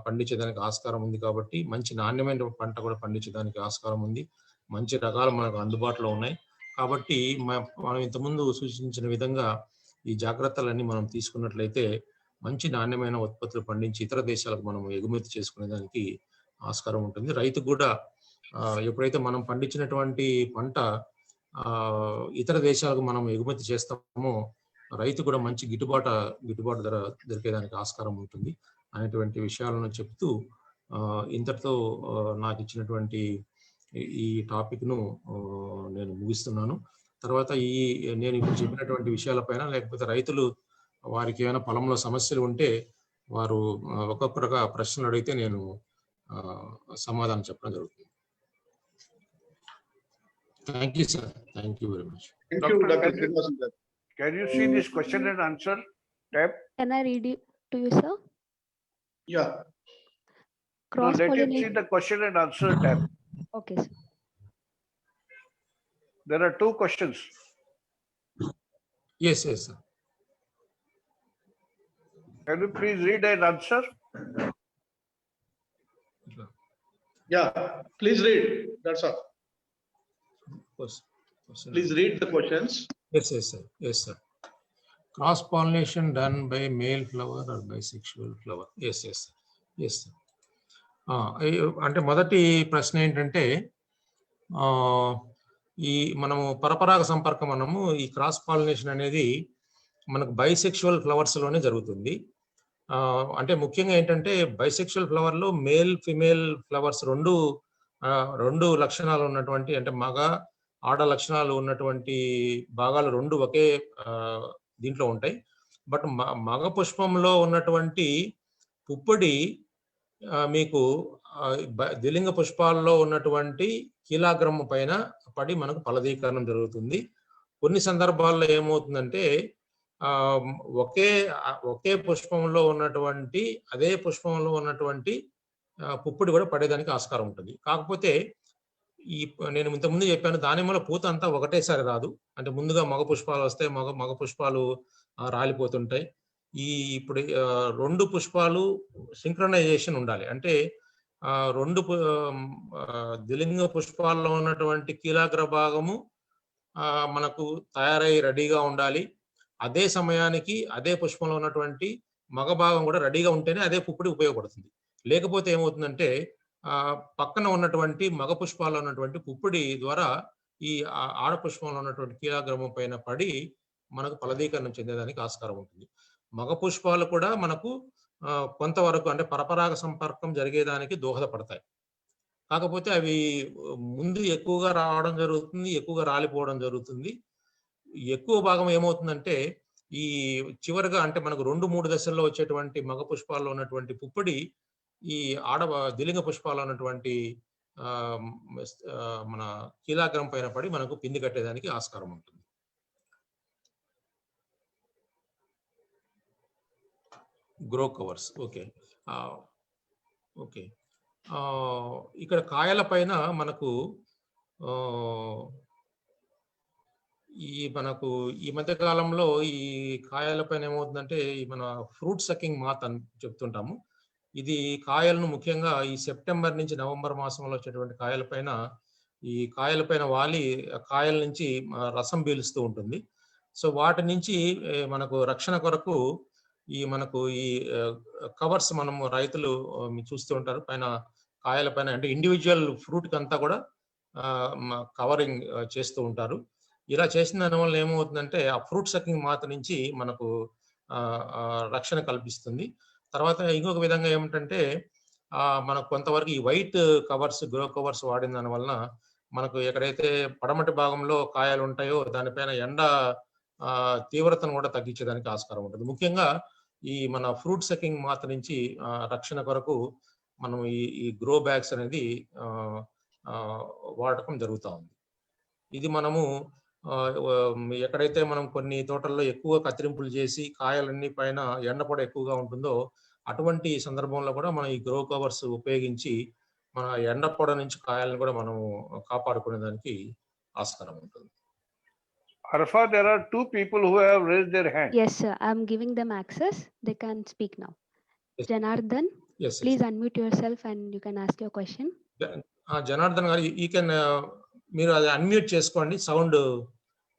Speaker 2: పండించేదానికి ఆస్కారం ఉంది. కాబట్టి మంచి నాణ్యమైన పంట కూడా పండించడానికి ఆస్కారం ఉంది. మంచి రకాలు మనకు అందుబాటులో ఉన్నాయి. కాబట్టి మనం ఇంతకుముందు సూచించిన విధంగా ఈ జాగ్రత్తలన్నీ మనం తీసుకున్నట్లయితే మంచి నాణ్యమైన ఉత్పత్తులు పండించి ఇతర దేశాలకు మనం ఎగుమతి చేసుకునే దానికి ఆస్కారం ఉంటుంది. రైతు కూడా ఎప్పుడైతే మనం పండించినటువంటి పంట ఇతర దేశాలకు మనం ఎగుమతి చేస్తామో రైతు కూడా మంచి గిట్టుబాటు ధర దొరికేదానికి ఆస్కారం ఉంటుంది అనేటువంటి విషయాలను చెప్తూ ఇంతటితో నాకు ఇచ్చినటువంటి ఈ టాపిక్ ను నేను ముగిస్తున్నాను. తర్వాత నేను ఇప్పుడు చెప్పినటువంటి విషయాలపైన లేకపోతే రైతులు వారికి ఏమైనా పొలంలో సమస్యలు ఉంటే వారు ఒక్కొక్కరుగా ప్రశ్నలు అడిగితే నేను సమాధానం చెప్పడం జరుగుతుంది. Thank you sir. Thank you very much.
Speaker 3: Can you see this question and answer tab?
Speaker 4: Can I read it to you, sir?
Speaker 1: Yeah.
Speaker 3: No, let him see
Speaker 4: Cross-pollinate.
Speaker 3: the question and answer tab.
Speaker 4: Okay, sir.
Speaker 3: There are two questions.
Speaker 2: Yes, yes, sir.
Speaker 3: Can you please read and answer?
Speaker 1: Yeah, please read. That's all.
Speaker 2: Yes.
Speaker 1: Please read the questions.
Speaker 2: Yes, yes, sir. Yes, sir. Cross pollination done by male flower or bisexual flower. Yes, yes, yes, sir. అంటే మొదటి ప్రశ్న ఏంటంటే ఈ మనము పరపరాగ సంపర్కం మనము ఈ క్రాస్ పాలినేషన్ అనేది మనకు బైసెక్షువల్ ఫ్లవర్స్ లోనే జరుగుతుంది. అంటే ముఖ్యంగా ఏంటంటే బైసెక్షువల్ ఫ్లవర్ లో మేల్ ఫిమేల్ ఫ్లవర్స్ రెండు లక్షణాలు ఉన్నటువంటి, అంటే మగ ఆడ లక్షణాలు ఉన్నటువంటి భాగాలు రెండు ఒకే దీంట్లో ఉంటాయి. బట్ మగ పుష్పంలో ఉన్నటువంటి పుప్పొడి మీకు ద్విలింగ పుష్పాల్లో ఉన్నటువంటి కీలాగ్రము పైన పడి మనకు ఫలదీకరణం జరుగుతుంది. కొన్ని సందర్భాల్లో ఏమవుతుందంటే ఒకే పుష్పంలో ఉన్నటువంటి అదే పుష్పంలో ఉన్నటువంటి పుప్పొడి కూడా పడేదానికి ఆస్కారం ఉంటుంది. కాకపోతే నేను ఇంతకుముందు చెప్పాను, దానిమ్మల పూత అంతా ఒకటేసారి రాదు. అంటే ముందుగా మగ పుష్పాలు వస్తే మగ పుష్పాలు రాలిపోతుంటాయి. ఇప్పుడు రెండు పుష్పాలు సింక్రనైజేషన్ ఉండాలి. అంటే రెండు ద్విలింగ పుష్పాల్లో ఉన్నటువంటి కీలాగ్ర భాగము మనకు తయారై రెడీగా ఉండాలి. అదే సమయానికి అదే పుష్పంలో ఉన్నటువంటి మగ భాగం కూడా రెడీగా ఉంటేనే అదే పుప్పొడి ఉపయోగపడుతుంది. లేకపోతే ఏమవుతుందంటే పక్కన ఉన్నటువంటి మగ పుష్పాల్లో ఉన్నటువంటి పుప్పొడి ద్వారా ఈ ఆడ పుష్పంలో ఉన్నటువంటి కీలాగ్రమం పైన పడి మనకు ఫలదీకరణం చెందేదానికి ఆస్కారం ఉంటుంది. మగ పుష్పాలు కూడా మనకు కొంతవరకు అంటే పరపరాగ సంపర్కం జరిగేదానికి దోహదపడతాయి. కాకపోతే అవి ముందు ఎక్కువగా రావడం జరుగుతుంది, ఎక్కువగా రాలిపోవడం జరుగుతుంది. ఎక్కువ భాగం ఏమవుతుందంటే ఈ చివరిగా అంటే మనకు 2-3 దశల్లో వచ్చేటువంటి మగ పుష్పాల్లో ఉన్నటువంటి పుప్పొడి ఈ ద్విలింగ పుష్పాల్లో ఉన్నటువంటి మన కీలాగ్రం పైన పడి మనకు పిండి కట్టేదానికి ఆస్కారం ఉంటుంది. Grow covers. Okay okay. ఇక్కడ కాయల పైన మనకు ఈ మధ్య కాలంలో ఈ కాయల పైన ఏమవుతుందంటే మన ఫ్రూట్ సకింగ్ మాత్ అని చెప్తుంటాము. ఇది కాయలను ముఖ్యంగా ఈ సెప్టెంబర్ నుంచి నవంబర్ మాసంలో వచ్చేటువంటి కాయల పైన వాలి కాయల నుంచి రసం పీలుస్తూ ఉంటుంది. సో వాటి నుంచి మనకు రక్షణ కొరకు మనకు ఈ కవర్స్ మనము రైతులు చూస్తూ ఉంటారు. పైన కాయల పైన అంటే ఇండివిజువల్ ఫ్రూట్ కి అంతా కూడా కవరింగ్ చేస్తూ ఉంటారు. ఇలా చేసిన దానివల్ల ఏమవుతుందంటే ఆ ఫ్రూట్ సకింగ్ మాత నుంచి మనకు రక్షణ కల్పిస్తుంది. తర్వాత ఇంకొక విధంగా ఏమిటంటే మనకు కొంతవరకు ఈ వైట్ కవర్స్, గ్రో కవర్స్ వాడిన దాని వలన మనకు ఎక్కడైతే పడమటి భాగంలో కాయలు ఉంటాయో దానిపైన ఎండ తీవ్రతను కూడా తగ్గించేదానికి ఆస్కారం ఉంటుంది. ముఖ్యంగా ఈ మన ఫ్రూట్ సకింగ్ మాత నుంచి రక్షణ కొరకు మనం ఈ గ్రో బ్యాగ్స్ అనేది వాడటం జరుగుతూ ఉంది. ఇది మనము ఎక్కడైతే మనం కొన్ని తోటల్లో ఎక్కువ కత్తిరింపులు చేసి కాయలన్నీ పైన ఎండపొడ ఎక్కువగా ఉంటుందో అటువంటి సందర్భంలో కూడా మనం ఈ గ్రో కవర్స్ ఉపయోగించి మన ఎండపొడ నుంచి కాయలను కూడా మనము కాపాడుకునే దానికి ఆస్కారం ఉంటుంది.
Speaker 3: Arfa, there are two people who have raised their hand.
Speaker 4: Yes, sir. I'm giving them access. They can speak now.
Speaker 2: Yes.
Speaker 4: Janardhan,
Speaker 2: Yes,
Speaker 4: please unmute yourself and you can ask your question.
Speaker 2: Janardhan గారు, ఈ can మీరు అది unmute చేసుకోండి. Sound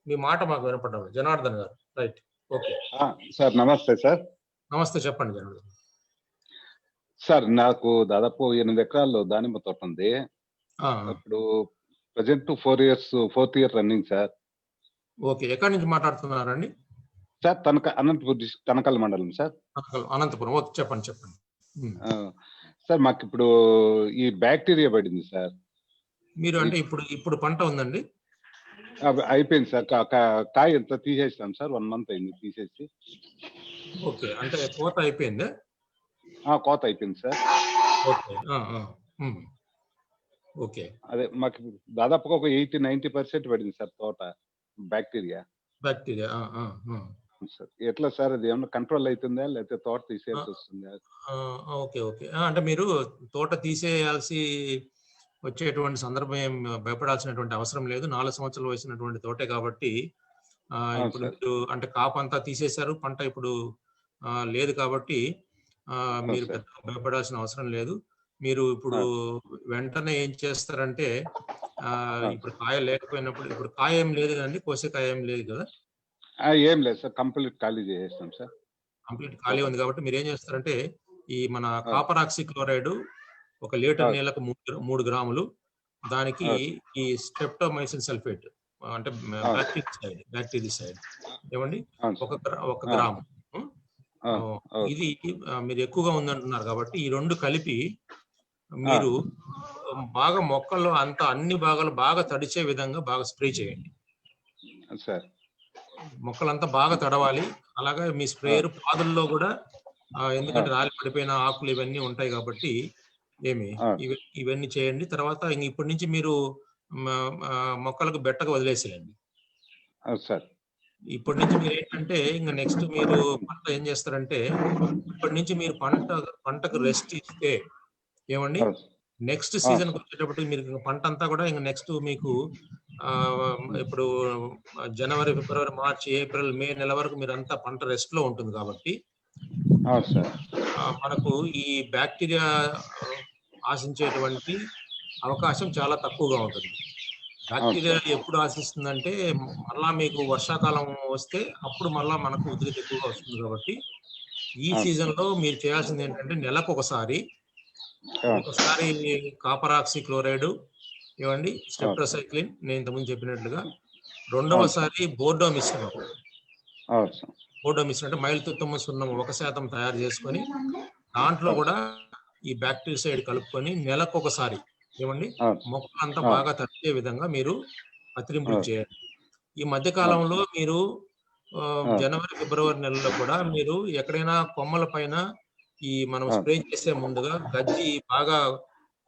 Speaker 2: మీ మాట మాకు వినపడ్డారు. జనార్దన్ గారు, right? Okay
Speaker 5: sir. నమస్తే sir.
Speaker 2: నమస్తే, చెప్పండి జనార్దన్.
Speaker 5: సార్, నాకు దాదాపు 8 ఎకరాల్లో దానిమ్మ తోట ఉంది. ఇప్పుడు present 4th year running sir.
Speaker 2: Okay, ఎక్కడి నుంచి మాట్లాడుతున్నారండి?
Speaker 5: సార్ అనంతపురం డిస్ట్రిక్ట్, తనకల్ మండలం సార్.
Speaker 2: అనంతపురం. ఓకే, చెప్పండి.
Speaker 5: సార్, మాకు ఇప్పుడు ఈ బ్యాక్టీరియా పడింది సార్.
Speaker 2: మీరు అంటే ఇప్పుడు పంట ఉందండి?
Speaker 5: అయిపోయింది సార్. కాయ ఎంత తీసేసాం సార్, 1 month అయింది తీసేసి.
Speaker 2: ఓకే, అంటే కోత అయిపోయిందా?
Speaker 5: కోత అయిపోయింది సార్.
Speaker 2: Okay okay.
Speaker 5: అదే మాకు దాదాపుగా ఒక 80-90% పడింది సార్ తోట బ్యాక్టీరియా. సార్ ఎట్లా సార్ అది ఏమన్నా కంట్రోల్ అవుతుందా లేకపోతే తోట తీసేయాల్సి వస్తుందా?
Speaker 2: Okay okay. అంటే మీరు తోట తీసేయాల్సి వచ్చేటువంటి సందర్భం ఏం భయపడాల్సినటువంటి అవసరం లేదు. 4 సంవత్సరాలు వేసినటువంటి తోటే కాబట్టి ఇప్పుడు
Speaker 5: సార్.
Speaker 2: మీరు అంటే కాపు అంతా తీసేశారు, పంట ఇప్పుడు లేదు కాబట్టి మీరు
Speaker 5: సార్.
Speaker 2: పెద్దగా భయపడాల్సిన అవసరం లేదు. మీరు ఇప్పుడు వెంటనే ఏం చేస్తారంటే ఇప్పుడు కాయ లేకపోయినప్పుడు, ఇప్పుడు కాయ ఏం లేదు కదండి, కోసే కాయ ఏం లేదు కదా?
Speaker 5: ఏం లేదు సార్, కంప్లీట్ ఖాళీ చేసేస్తాం సార్.
Speaker 2: కంప్లీట్ ఖాళీ ఉంది కాబట్టి మీరు ఏం చేస్తారంటే ఈ మన కాపర్ ఆక్సీ క్లోరైడ్ 1 లీటర్ నీళ్ళకు 3 గ్రాములు, దానికి ఈ స్ట్రెప్టోమైసిన్ సల్ఫేట్ అంటే బ్యాక్టీరిసైడ్ ఏమండి 1 గ్రాము. ఇది మీరు ఎక్కువగా ఉందంటున్నారు కాబట్టి ఈ 2 కలిపి మీరు బాగా మొక్కల్లో అంతా అన్ని భాగాలు బాగా తడిచే విధంగా బాగా స్ప్రే చేయండి
Speaker 5: సార్.
Speaker 2: మొక్కలంతా బాగా తడవాలి. అలాగే మీ స్ప్రేయర్ పాదుల్లో కూడా ఎందుకంటే రాలి పడిపోయిన ఆకులు ఇవన్నీ ఉంటాయి కాబట్టి ఇవన్నీ చేయండి. తర్వాత ఇప్పటి నుంచి మీరు మొక్కలకు బెట్టగా వదిలేసేయండి
Speaker 5: సార్.
Speaker 2: ఇప్పటి నుంచి మీరు ఏంటంటే ఇంకా నెక్స్ట్ మీరు పంట ఏం చేస్తారంటే ఇప్పటి నుంచి మీరు పంటకు రెస్ట్ ఇస్తే ఏమండి నెక్స్ట్ సీజన్ వచ్చేటప్పుడు మీరు పంట అంతా కూడా ఇంకా నెక్స్ట్ మీకు ఇప్పుడు జనవరి, ఫిబ్రవరి, మార్చి, ఏప్రిల్, మే నెల వరకు మీరు అంతా పంట రెస్ట్ లో ఉంటుంది కాబట్టి మనకు ఈ బ్యాక్టీరియా ఆశించేటువంటి అవకాశం చాలా తక్కువగా ఉంటుంది. బ్యాక్టీరియా ఎప్పుడు ఆశిస్తుందంటే మళ్ళా మీకు వర్షాకాలం వస్తే అప్పుడు మళ్ళా మనకు ఉధృతి ఎక్కువగా వస్తుంది కాబట్టి ఈ సీజన్ లో మీరు చేయాల్సింది ఏంటంటే నెలకు ఒకసారి కాపర్ ఆక్సీ క్లోరైడ్ ఇవ్వండి, స్టెప్టోసైక్లిన్ నేను ఇంతకుముందు చెప్పినట్లుగా, రెండవసారి బోర్డో మిశ్రమం అంటే మైలుతుత్తమ సున్నం 1% తయారు చేసుకొని దాంట్లో కూడా ఈ బ్యాక్టీరిసైడ్ కలుపుకొని నెలకు ఒకసారి ఏమండి మొక్కలంతా బాగా తడిచే విధంగా మీరు కత్తిరింపులు చేయాలి. ఈ మధ్య కాలంలో మీరు జనవరి, ఫిబ్రవరి నెలలో కూడా మీరు ఎక్కడైనా కొమ్మల పైన ఈ మనం స్ప్రే చేసే ముందుగా గజ్జి బాగా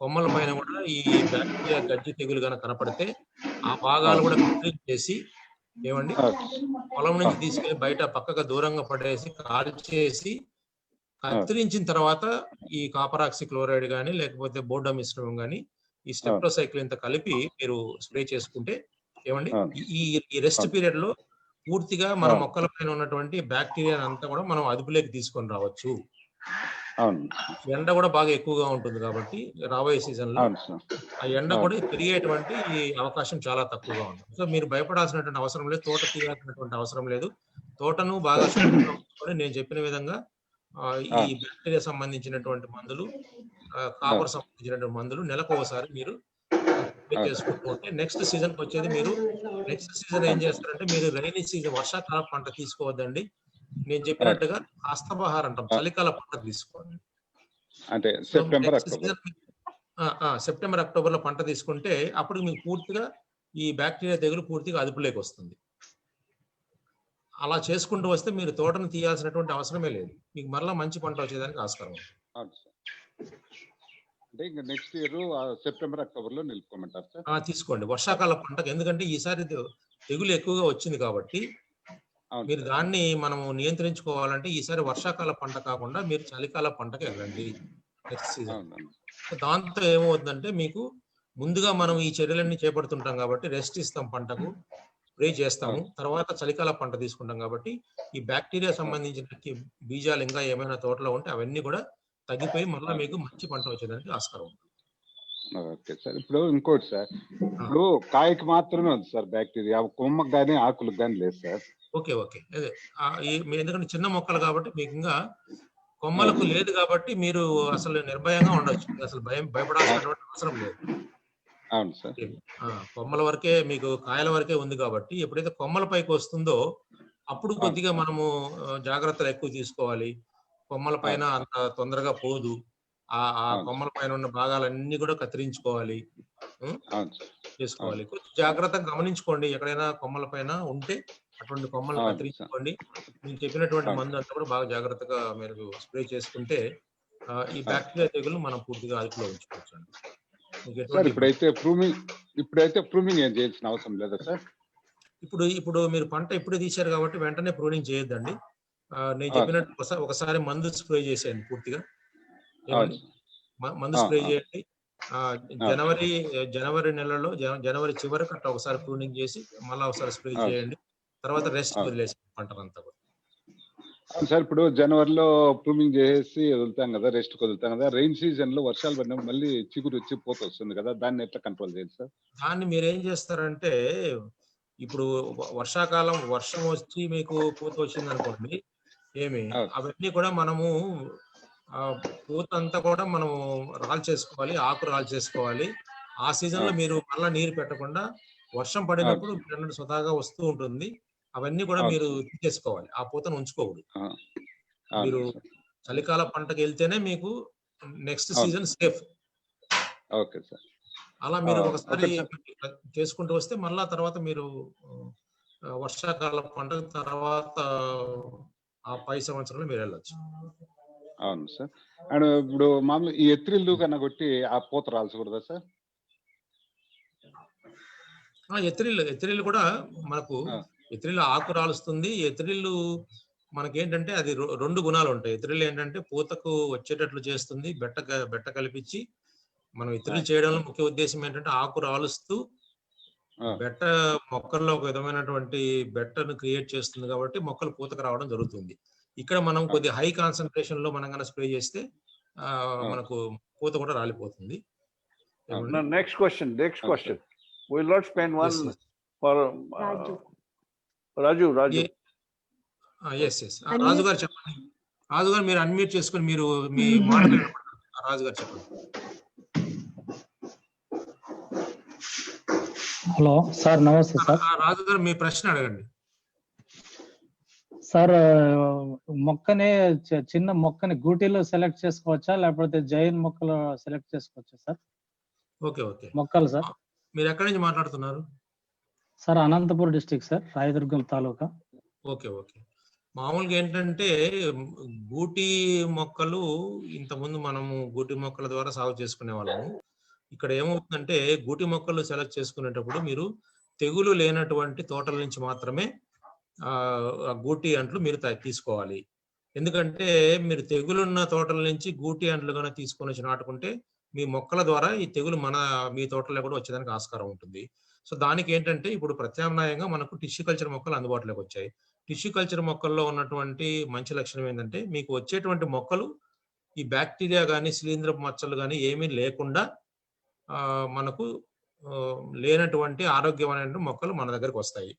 Speaker 2: కొమ్మల పైన కూడా ఈ బ్యాక్టీరియా గజ్జి తెగులు కనుక కనపడితే ఆ భాగాలు కూడా క్లీన్ చేసి ఏమండి పొలం నుంచి తీసుకెళ్లి బయట పక్కగా దూరంగా పడేసి కాల్చేసి కత్తిరించిన తర్వాత ఈ కాపర్ ఆక్సీ క్లోరైడ్ కానీ లేకపోతే బోర్డో మిశ్రమం కానీ ఈ స్టెప్టోసైక్లిన్ తో కలిపి మీరు స్ప్రే చేసుకుంటే ఏమండి ఈ రెస్ట్ పీరియడ్ లో పూర్తిగా మన మొక్కల పైన ఉన్నటువంటి బ్యాక్టీరియా అంతా కూడా మనం అదుపులోకి తీసుకొని రావచ్చు. ఎండ కూడా బాగా ఎక్కువగా ఉంటుంది కాబట్టి రాబోయే సీజన్ లో ఆ ఎండ కూడా పెరిగేటువంటి అవకాశం చాలా తక్కువగా ఉంటుంది. సో మీరు భయపడాల్సినటువంటి అవసరం లేదు, తోట తీయాల్సినటువంటి అవసరం లేదు. తోటను బాగా నేను చెప్పిన విధంగా ఈ బ్యాక్టీరియా సంబంధించినటువంటి మందులు, కాపర్ సంబంధించినటువంటి మందులు నెలకు ఒకసారి మీరు చేసుకుంటూ ఉంటే నెక్స్ట్ సీజన్ వచ్చేది మీరు నెక్స్ట్ సీజన్ ఏం చేస్తారంటే మీరు రైనీ సీజన్ వర్షాకాల పంట తీసుకోవద్దండి. నేను చెప్పినట్టుగా హస్తబహార్ అంటాం, చలికాల పంట తీసుకోండి.
Speaker 5: అంటే
Speaker 2: సెప్టెంబర్, అక్టోబర్ లో పంట తీసుకుంటే అప్పుడు మీకు పూర్తిగా ఈ బ్యాక్టీరియా తెగులు పూర్తిగా అదుపులోకి వస్తుంది. అలా చేసుకుంటూ వస్తే మీరు తోటను తీయాల్సినటువంటి అవసరమే లేదు, మీకు మరలా మంచి పంట వచ్చేదానికి ఆస్కారం ఉంది.
Speaker 5: అంటే ఇంకా నెక్స్ట్ ఇయర్ సెప్టెంబర్, అక్టోబర్ లో నిలుపుకోమంటారు సార్?
Speaker 2: తీసుకోండి వర్షాకాల పంటకు, ఎందుకంటే ఈసారి తెగులు ఎక్కువగా వచ్చింది కాబట్టి మీరు దాన్ని మనము నియంత్రించుకోవాలంటే ఈసారి వర్షాకాల పంట కాకుండా మీరు చలికాల పంటకు వెళ్ళండి నెక్స్ట్ సీజన్. దాంతో ఏమవుతుందంటే మీకు ముందుగా మనం ఈ చర్యలన్నీ చేపడుతుంటాం కాబట్టి రెస్ట్ ఇస్తాం, పంటకు స్ప్రే చేస్తాము, తర్వాత చలికాల పంట తీసుకుంటాం కాబట్టి ఈ బ్యాక్టీరియా సంబంధించిన బీజాలు ఇంకా ఏమైనా తోటలో ఉంటే అవన్నీ కూడా తగ్గిపోయి మళ్ళీ మీకు మంచి పంట వచ్చేదానికి ఆస్కారం ఉంటుంది.
Speaker 5: Okay sir. ఇప్పుడు ఇంకోటి సార్, ఇప్పుడు కాయకి మాత్రమే ఉంది సార్ బ్యాక్టీరియా, కొమ్మకు కానీ ఆకులకు కానీ లేదు సార్?
Speaker 2: ఓకే ఓకే అదే ఎందుకంటే చిన్న మొక్కలు కాబట్టి మీకు ఇంకా కొమ్మలకు లేదు కాబట్టి మీరు అసలు నిర్భయంగా ఉండొచ్చు, అసలు భయపడాల్సినటువంటి అవసరం లేదు.
Speaker 5: అవును సార్.
Speaker 2: కొమ్మల వరకే మీకు కాయల వరకే ఉంది కాబట్టి ఎప్పుడైతే కొమ్మల పైకి వస్తుందో అప్పుడు కొద్దిగా మనము జాగ్రత్తలు ఎక్కువ తీసుకోవాలి. కొమ్మల పైన అంత తొందరగా పోదు, ఆ కొమ్మల పైన ఉన్న భాగాలన్నీ కూడా కత్తిరించుకోవాలి, చేసుకోవాలి. కొంచెం జాగ్రత్తగా గమనించుకోండి, ఎక్కడైనా కొమ్మల పైన ఉంటే అటువంటి కొమ్మలు కత్తిరించుకోండి. నేను చెప్పినటువంటి మందు అంతా కూడా బాగా జాగ్రత్తగా మీరు స్ప్రే చేసుకుంటే ఈ బ్యాక్టీరియా తెగులు మనం పూర్తిగా అదుపులో ఉంచుకోవచ్చు అండి.
Speaker 5: ఇప్పుడైతే ప్రూమింగ్ ఏం చేయాల్సిన అవసరం లేదా సార్?
Speaker 2: ఇప్పుడు మీరు పంట ఇప్పుడే తీశారు కాబట్టి వెంటనే ప్రూనింగ్ చేయొద్దండి. నేను చెప్పినట్టు ఒకసారి మందు స్ప్రే చేసేయండి పూర్తిగా. ఏమండి? మందు స్ప్రే చేయండి. జనవరి నెలలో జనవరి చివరికి అట్లా ఒకసారి ప్రూనింగ్ చేసి మళ్ళీ ఒకసారి స్ప్రే చేయండి. తర్వాత రెస్ట్ వదిలేసి పంటనంతా కూడా.
Speaker 5: సార్ ఇప్పుడు జనవరిలో ప్రూమింగ్ చేసి వదులుతాం కదా, రెస్ట్ వదులుతాం కదా, రెయిన్ సీజన్ లో వర్షాలు పడినప్పుడు మళ్ళీ చిగురు వచ్చి పోత వస్తుంది కదా, దాన్ని ఎట్లా కంట్రోల్ చేయాలి సార్?
Speaker 2: దాన్ని మీరు ఏం చేస్తారంటే, ఇప్పుడు వర్షాకాలం వర్షం వచ్చి మీకు పూత వచ్చింది అనుకోండి, అవన్నీ కూడా మనము పూత అంతా కూడా మనము రాల్చేసుకోవాలి, ఆకు రాల్చేసుకోవాలి. ఆ సీజన్ లో మీరు మళ్ళీ నీరు పెట్టకుండా వర్షం పడినప్పుడు స్వతహాగా వస్తూ ఉంటుంది. అవన్నీ కూడా మీరు తీసేసుకోవాలి, ఆ పూతను ఉంచుకోకూడదు. మీరు చలికాల పంటకి వెళ్తేనే మీకు next season safe.
Speaker 5: Okay sir.
Speaker 2: అలా మీరు ఒకసారి చేసుకుంటూ వస్తే మళ్ళా తర్వాత మీరు వర్షాకాల పంట తర్వాత ఆ పై సంవత్సరంలో మీరు వెళ్ళొచ్చు.
Speaker 5: అవును సార్. అండ్ ఇప్పుడు మామూలు ఈ ఎత్రిల్లు కన్నా కొట్టి ఆ పూత రాల్చకూడదా సార్?
Speaker 2: ఎత్రిల్లు కూడా మనకు ఎత్రిల్లు ఆకు రాలుస్తుంది. ఎత్రిల్లు మనకేంటంటే అది రెండు గుణాలు ఉంటాయి. ఎత్రిల్లు ఏంటంటే పూతకు వచ్చేటట్లు చేస్తుంది, బెట్ట కల్పించి. మనం ఎత్రిల్లు చేయడంలో ముఖ్య ఉద్దేశం ఏంటంటే ఆకు రాలుస్తూ బెట్ట మొక్కల్లో ఒక విధమైనటువంటి బెట్టను క్రియేట్ చేస్తుంది కాబట్టి మొక్కలు పూతకు రావడం జరుగుతుంది. ఇక్కడ మనం కొద్ది హై కాన్సన్ట్రేషన్ లో మనం కన్నా స్ప్రే చేస్తే మనకు పూత కూడా రాలిపోతుంది.
Speaker 3: Next question we will not spend one for Raju.
Speaker 2: Yes. Raju garu చెప్పండి. రాజు గారు మీరు అన్మ్యూట్ చేసుకొని మీరు మీ మాట్లాడండి. రాజు గారు చెప్పండి.
Speaker 6: హలో సార్, నమస్తే సార్.
Speaker 2: రాజు గారు మీ ప్రశ్న అడగండి
Speaker 6: సార్. చిన్న మొక్కని గూటీలో సెలెక్ట్ చేసుకోవచ్చా, లేకపోతే జైన్ మొక్కలు సెలెక్ట్ చేసుకోవచ్చా సార్?
Speaker 2: ఓకే
Speaker 6: మొక్కలు సార్.
Speaker 2: మీరు ఎక్కడి నుంచి మాట్లాడుతున్నారు?
Speaker 6: Sir Anantapur district sir, Rayadurgam taluka.
Speaker 2: Okay. మామూలుగా ఏంటంటే గూటి మొక్కలు ఇంతకుముందు మనము గూటి మొక్కల ద్వారా సాగు చేసుకునే వాళ్ళము. ఇక్కడ ఏమవుతుందంటే గూటి మొక్కలు సెలెక్ట్ చేసుకునేటప్పుడు మీరు తెగులు లేనటువంటి తోటల నుంచి మాత్రమే గూటి అంట్లు మీరు తీసుకోవాలి. ఎందుకంటే మీరు తెగులున్న తోటల నుంచి గూటి అంట్లు కనుక తీసుకొని వచ్చి నాటుకుంటే మీ మొక్కల ద్వారా ఈ తెగులు మీ తోటలో కూడా వచ్చేదానికి ఆస్కారం ఉంటుంది. సో దానికి ఏంటంటే ఇప్పుడు ప్రత్యామ్నాయంగా మనకు టిష్యూ కల్చర్ మొక్కలు అందుబాటులోకి వచ్చాయి. టిష్యూ కల్చర్ మొక్కల్లో ఉన్నటువంటి మంచి లక్షణం ఏంటంటే మీకు వచ్చేటువంటి మొక్కలు ఈ బ్యాక్టీరియా కానీ శిలీంద్రపు మచ్చలు కానీ ఏమీ లేకుండా మనకు లేనటువంటి ఆరోగ్యమైన మొక్కలు మన దగ్గరకు వస్తాయి.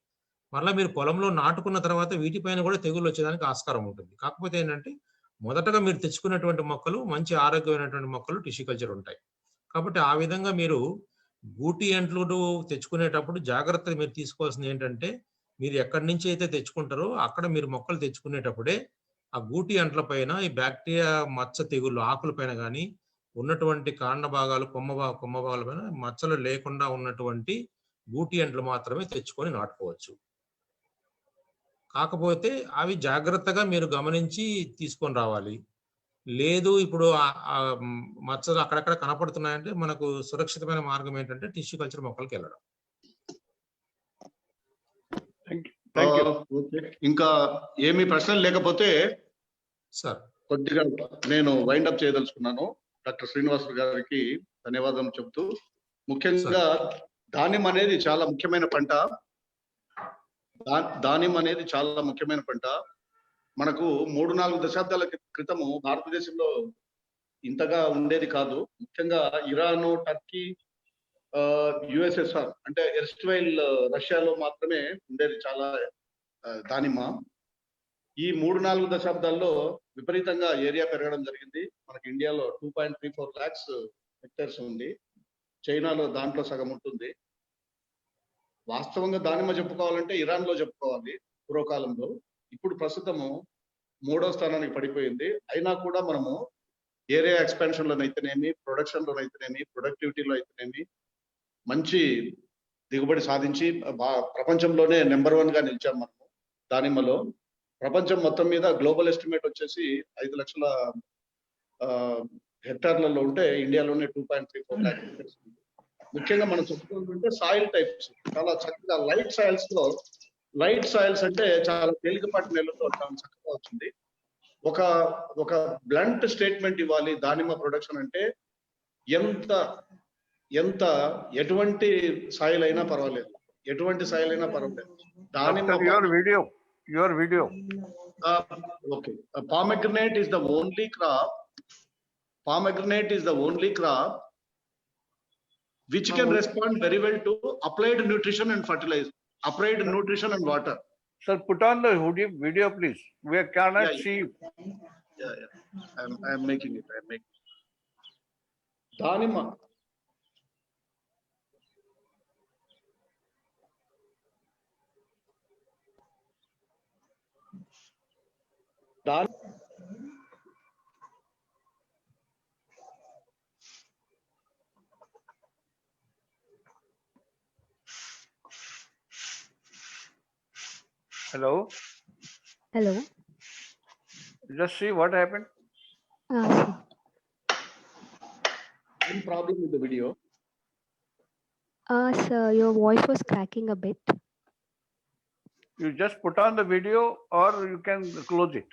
Speaker 2: మళ్ళీ మీరు పొలంలో నాటుకున్న తర్వాత వీటిపైన కూడా తెగులు వచ్చేదానికి ఆస్కారం ఉంటుంది. కాకపోతే ఏంటంటే మొదటగా మీరు తెచ్చుకున్నటువంటి మొక్కలు మంచి ఆరోగ్యమైనటువంటి మొక్కలు టిష్యూ కల్చర్ ఉంటాయి. కాబట్టి ఆ విధంగా మీరు గూటి అంట్లు తెచ్చుకునేటప్పుడు జాగ్రత్తగా మీరు తీసుకోవాల్సింది ఏంటంటే మీరు ఎక్కడి నుంచి అయితే తెచ్చుకుంటారో అక్కడ మీరు మొక్కలు తెచ్చుకునేటప్పుడే ఆ గూటి అంట్ల పైన ఈ బ్యాక్టీరియా మచ్చ తెగుళ్ళు ఆకుల పైన కానీ ఉన్నటువంటి కాండ భాగాలు కొమ్మ భాగాల పైన మచ్చలు లేకుండా ఉన్నటువంటి గూటి అంట్లు మాత్రమే తెచ్చుకొని నాటుకోవచ్చు. కాకపోతే అవి జాగ్రత్తగా మీరు గమనించి తీసుకొని రావాలి. లేదు ఇప్పుడు మచ్చలు అక్కడక్కడ కనపడుతున్నాయంటే మనకు సురక్షితమైన మార్గం ఏంటంటే టిష్యూ కల్చర్ మొక్కలకి వెళ్ళడం.
Speaker 1: ఇంకా ఏమి ప్రశ్నలు లేకపోతే
Speaker 2: సార్
Speaker 1: కొద్దిగా నేను వైండ్ అప్ చేయదలుచుకున్నాను. డాక్టర్ శ్రీనివాస్ గారికి ధన్యవాదం చెప్తూ, ముఖ్యంగా దానిమ్మ అనేది చాలా ముఖ్యమైన పంట. దానిమ్మ అనేది చాలా ముఖ్యమైన పంట. మనకు 3-4 దశాబ్దాల క్రితము భారతదేశంలో ఇంతగా ఉండేది కాదు. ముఖ్యంగా ఇరాను, టర్కీ, యుఎస్ఎస్ఆర్ అంటే ఎర్స్ట్వైల్ రష్యాలో మాత్రమే ఉండేది చాలా దానిమ్మ. ఈ 3-4 దశాబ్దాల్లో విపరీతంగా ఏరియా పెరగడం జరిగింది. మనకి ఇండియాలో 2.34 lakhs హెక్టర్స్ ఉంది. చైనాలో దాంట్లో సగం ఉంటుంది. వాస్తవంగా దానిమ్మ చెప్పుకోవాలంటే ఇరాన్ లో చెప్పుకోవాలి పూర్వకాలంలో. ఇప్పుడు ప్రస్తుతము 3వ స్థానానికి పడిపోయింది. అయినా కూడా మనము ఏరియా ఎక్స్పాన్షన్ లోనైతేనేమి, ప్రొడక్షన్ లోనైతేనేమి, ప్రొడక్టివిటీలో అయితేనేమి మంచి దిగుబడి సాధించి ప్రపంచంలోనే నెంబర్ 1 గా నిలిచాం మనము దానిమ్మలో. ప్రపంచం మొత్తం మీద గ్లోబల్ ఎస్టిమేట్ వచ్చేసి 5 లక్షల హెక్టార్లలో ఉంటే ఇండియాలోనే 2.34 lakh హెక్టర్స్ ఉంది. ముఖ్యంగా మనం చెప్పుకుంటుంటే సాయిల్ టైప్స్ చాలా చక్కగా లైట్ సాయిల్స్ అంటే చాలా తేలికపాటి నేలతో చాలా చక్కగా వచ్చింది. ఒక బ్లంట్ స్టేట్మెంట్ ఇవ్వాలి దానిమ్మ ప్రొడక్షన్ అంటే ఎంత ఎటువంటి సాయిల్ అయినా పర్వాలేదు, దానిమ్మ
Speaker 3: your video.
Speaker 1: Okay. Pomegranate is the only crop which can respond very well to applied nutrition and water.
Speaker 3: Sir, put on the video, please. We cannot see.
Speaker 1: Yeah. I am making it. Danima.
Speaker 3: Hello. Just see what happened.
Speaker 4: Sir.
Speaker 1: Any problem with the video?
Speaker 4: Sir, your voice was cracking a bit.
Speaker 3: You just put on the video or you can close it.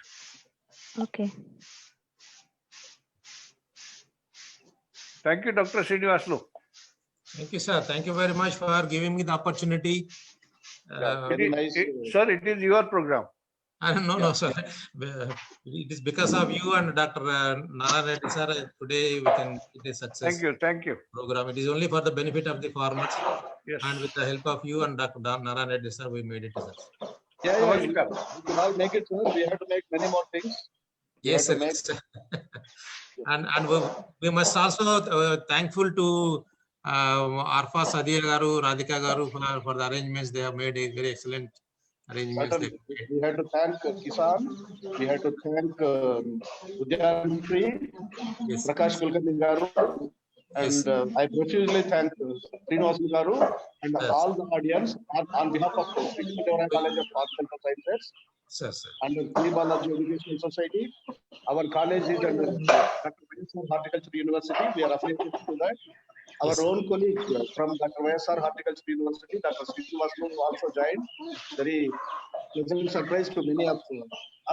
Speaker 4: Okay.
Speaker 3: Thank you, Dr. Srinivaslu.
Speaker 2: Thank you, sir. Thank you very much for giving me the opportunity.
Speaker 1: Very nice.
Speaker 3: Sir, it is your program.
Speaker 2: No, sir. It is because of you and Dr. Nara Reddy, sir. Today we can get a success.
Speaker 3: Thank you.
Speaker 2: Program. It is only for the benefit of the farmers.
Speaker 3: Yes.
Speaker 2: And with the help of you and Dr. Nara Reddy, sir, we made it a success.
Speaker 1: Yeah. We can all make it, sir. We have to make many more things.
Speaker 2: Yes, sir. And we must also thankful to Arfa Sadia Garu, Radhika Garu for the arrangements. They have made a very excellent arrangements.
Speaker 1: We had to thank Kisan. We had to thank Udyan Tree,
Speaker 2: Yes.
Speaker 1: Prakash Kulkarni Garu, and I profusely thank Srinivas Garu and all the audience on behalf of the Victoria College of Horticultural Sciences
Speaker 2: Sir.
Speaker 1: and the Sri Balaji Educational Society. Our college is under Dr. VSR Horticulture University. We are affiliated to that. Our own colleague from Dr. VSR Horticulture University, Dr. Srinivas also joined. Very pleasant surprise to many of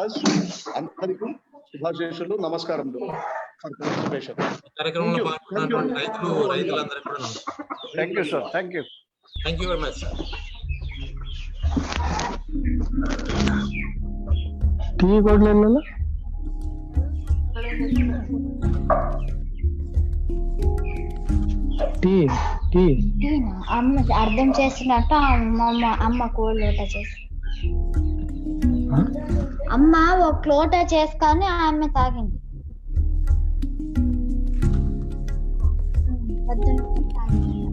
Speaker 1: us. Antariki, Subhasheshulu, Namaskaram for participation.
Speaker 2: కార్యక్రమంలో పాల్గొన్నటువంటి రైతులందరికీ కూడా నమస్కారం.
Speaker 3: Thank you, sir. Thank you.
Speaker 2: Thank you very much, sir.
Speaker 6: టీ కొడలేదు టీ
Speaker 7: అమ్మ అర్థం చేసినట్టు అమ్మ కోల్డ్ లోట చేసి అమ్మ ఒక లోట చేసుకొని ఆమె తాగింది. పొద్దున్న తాగింది.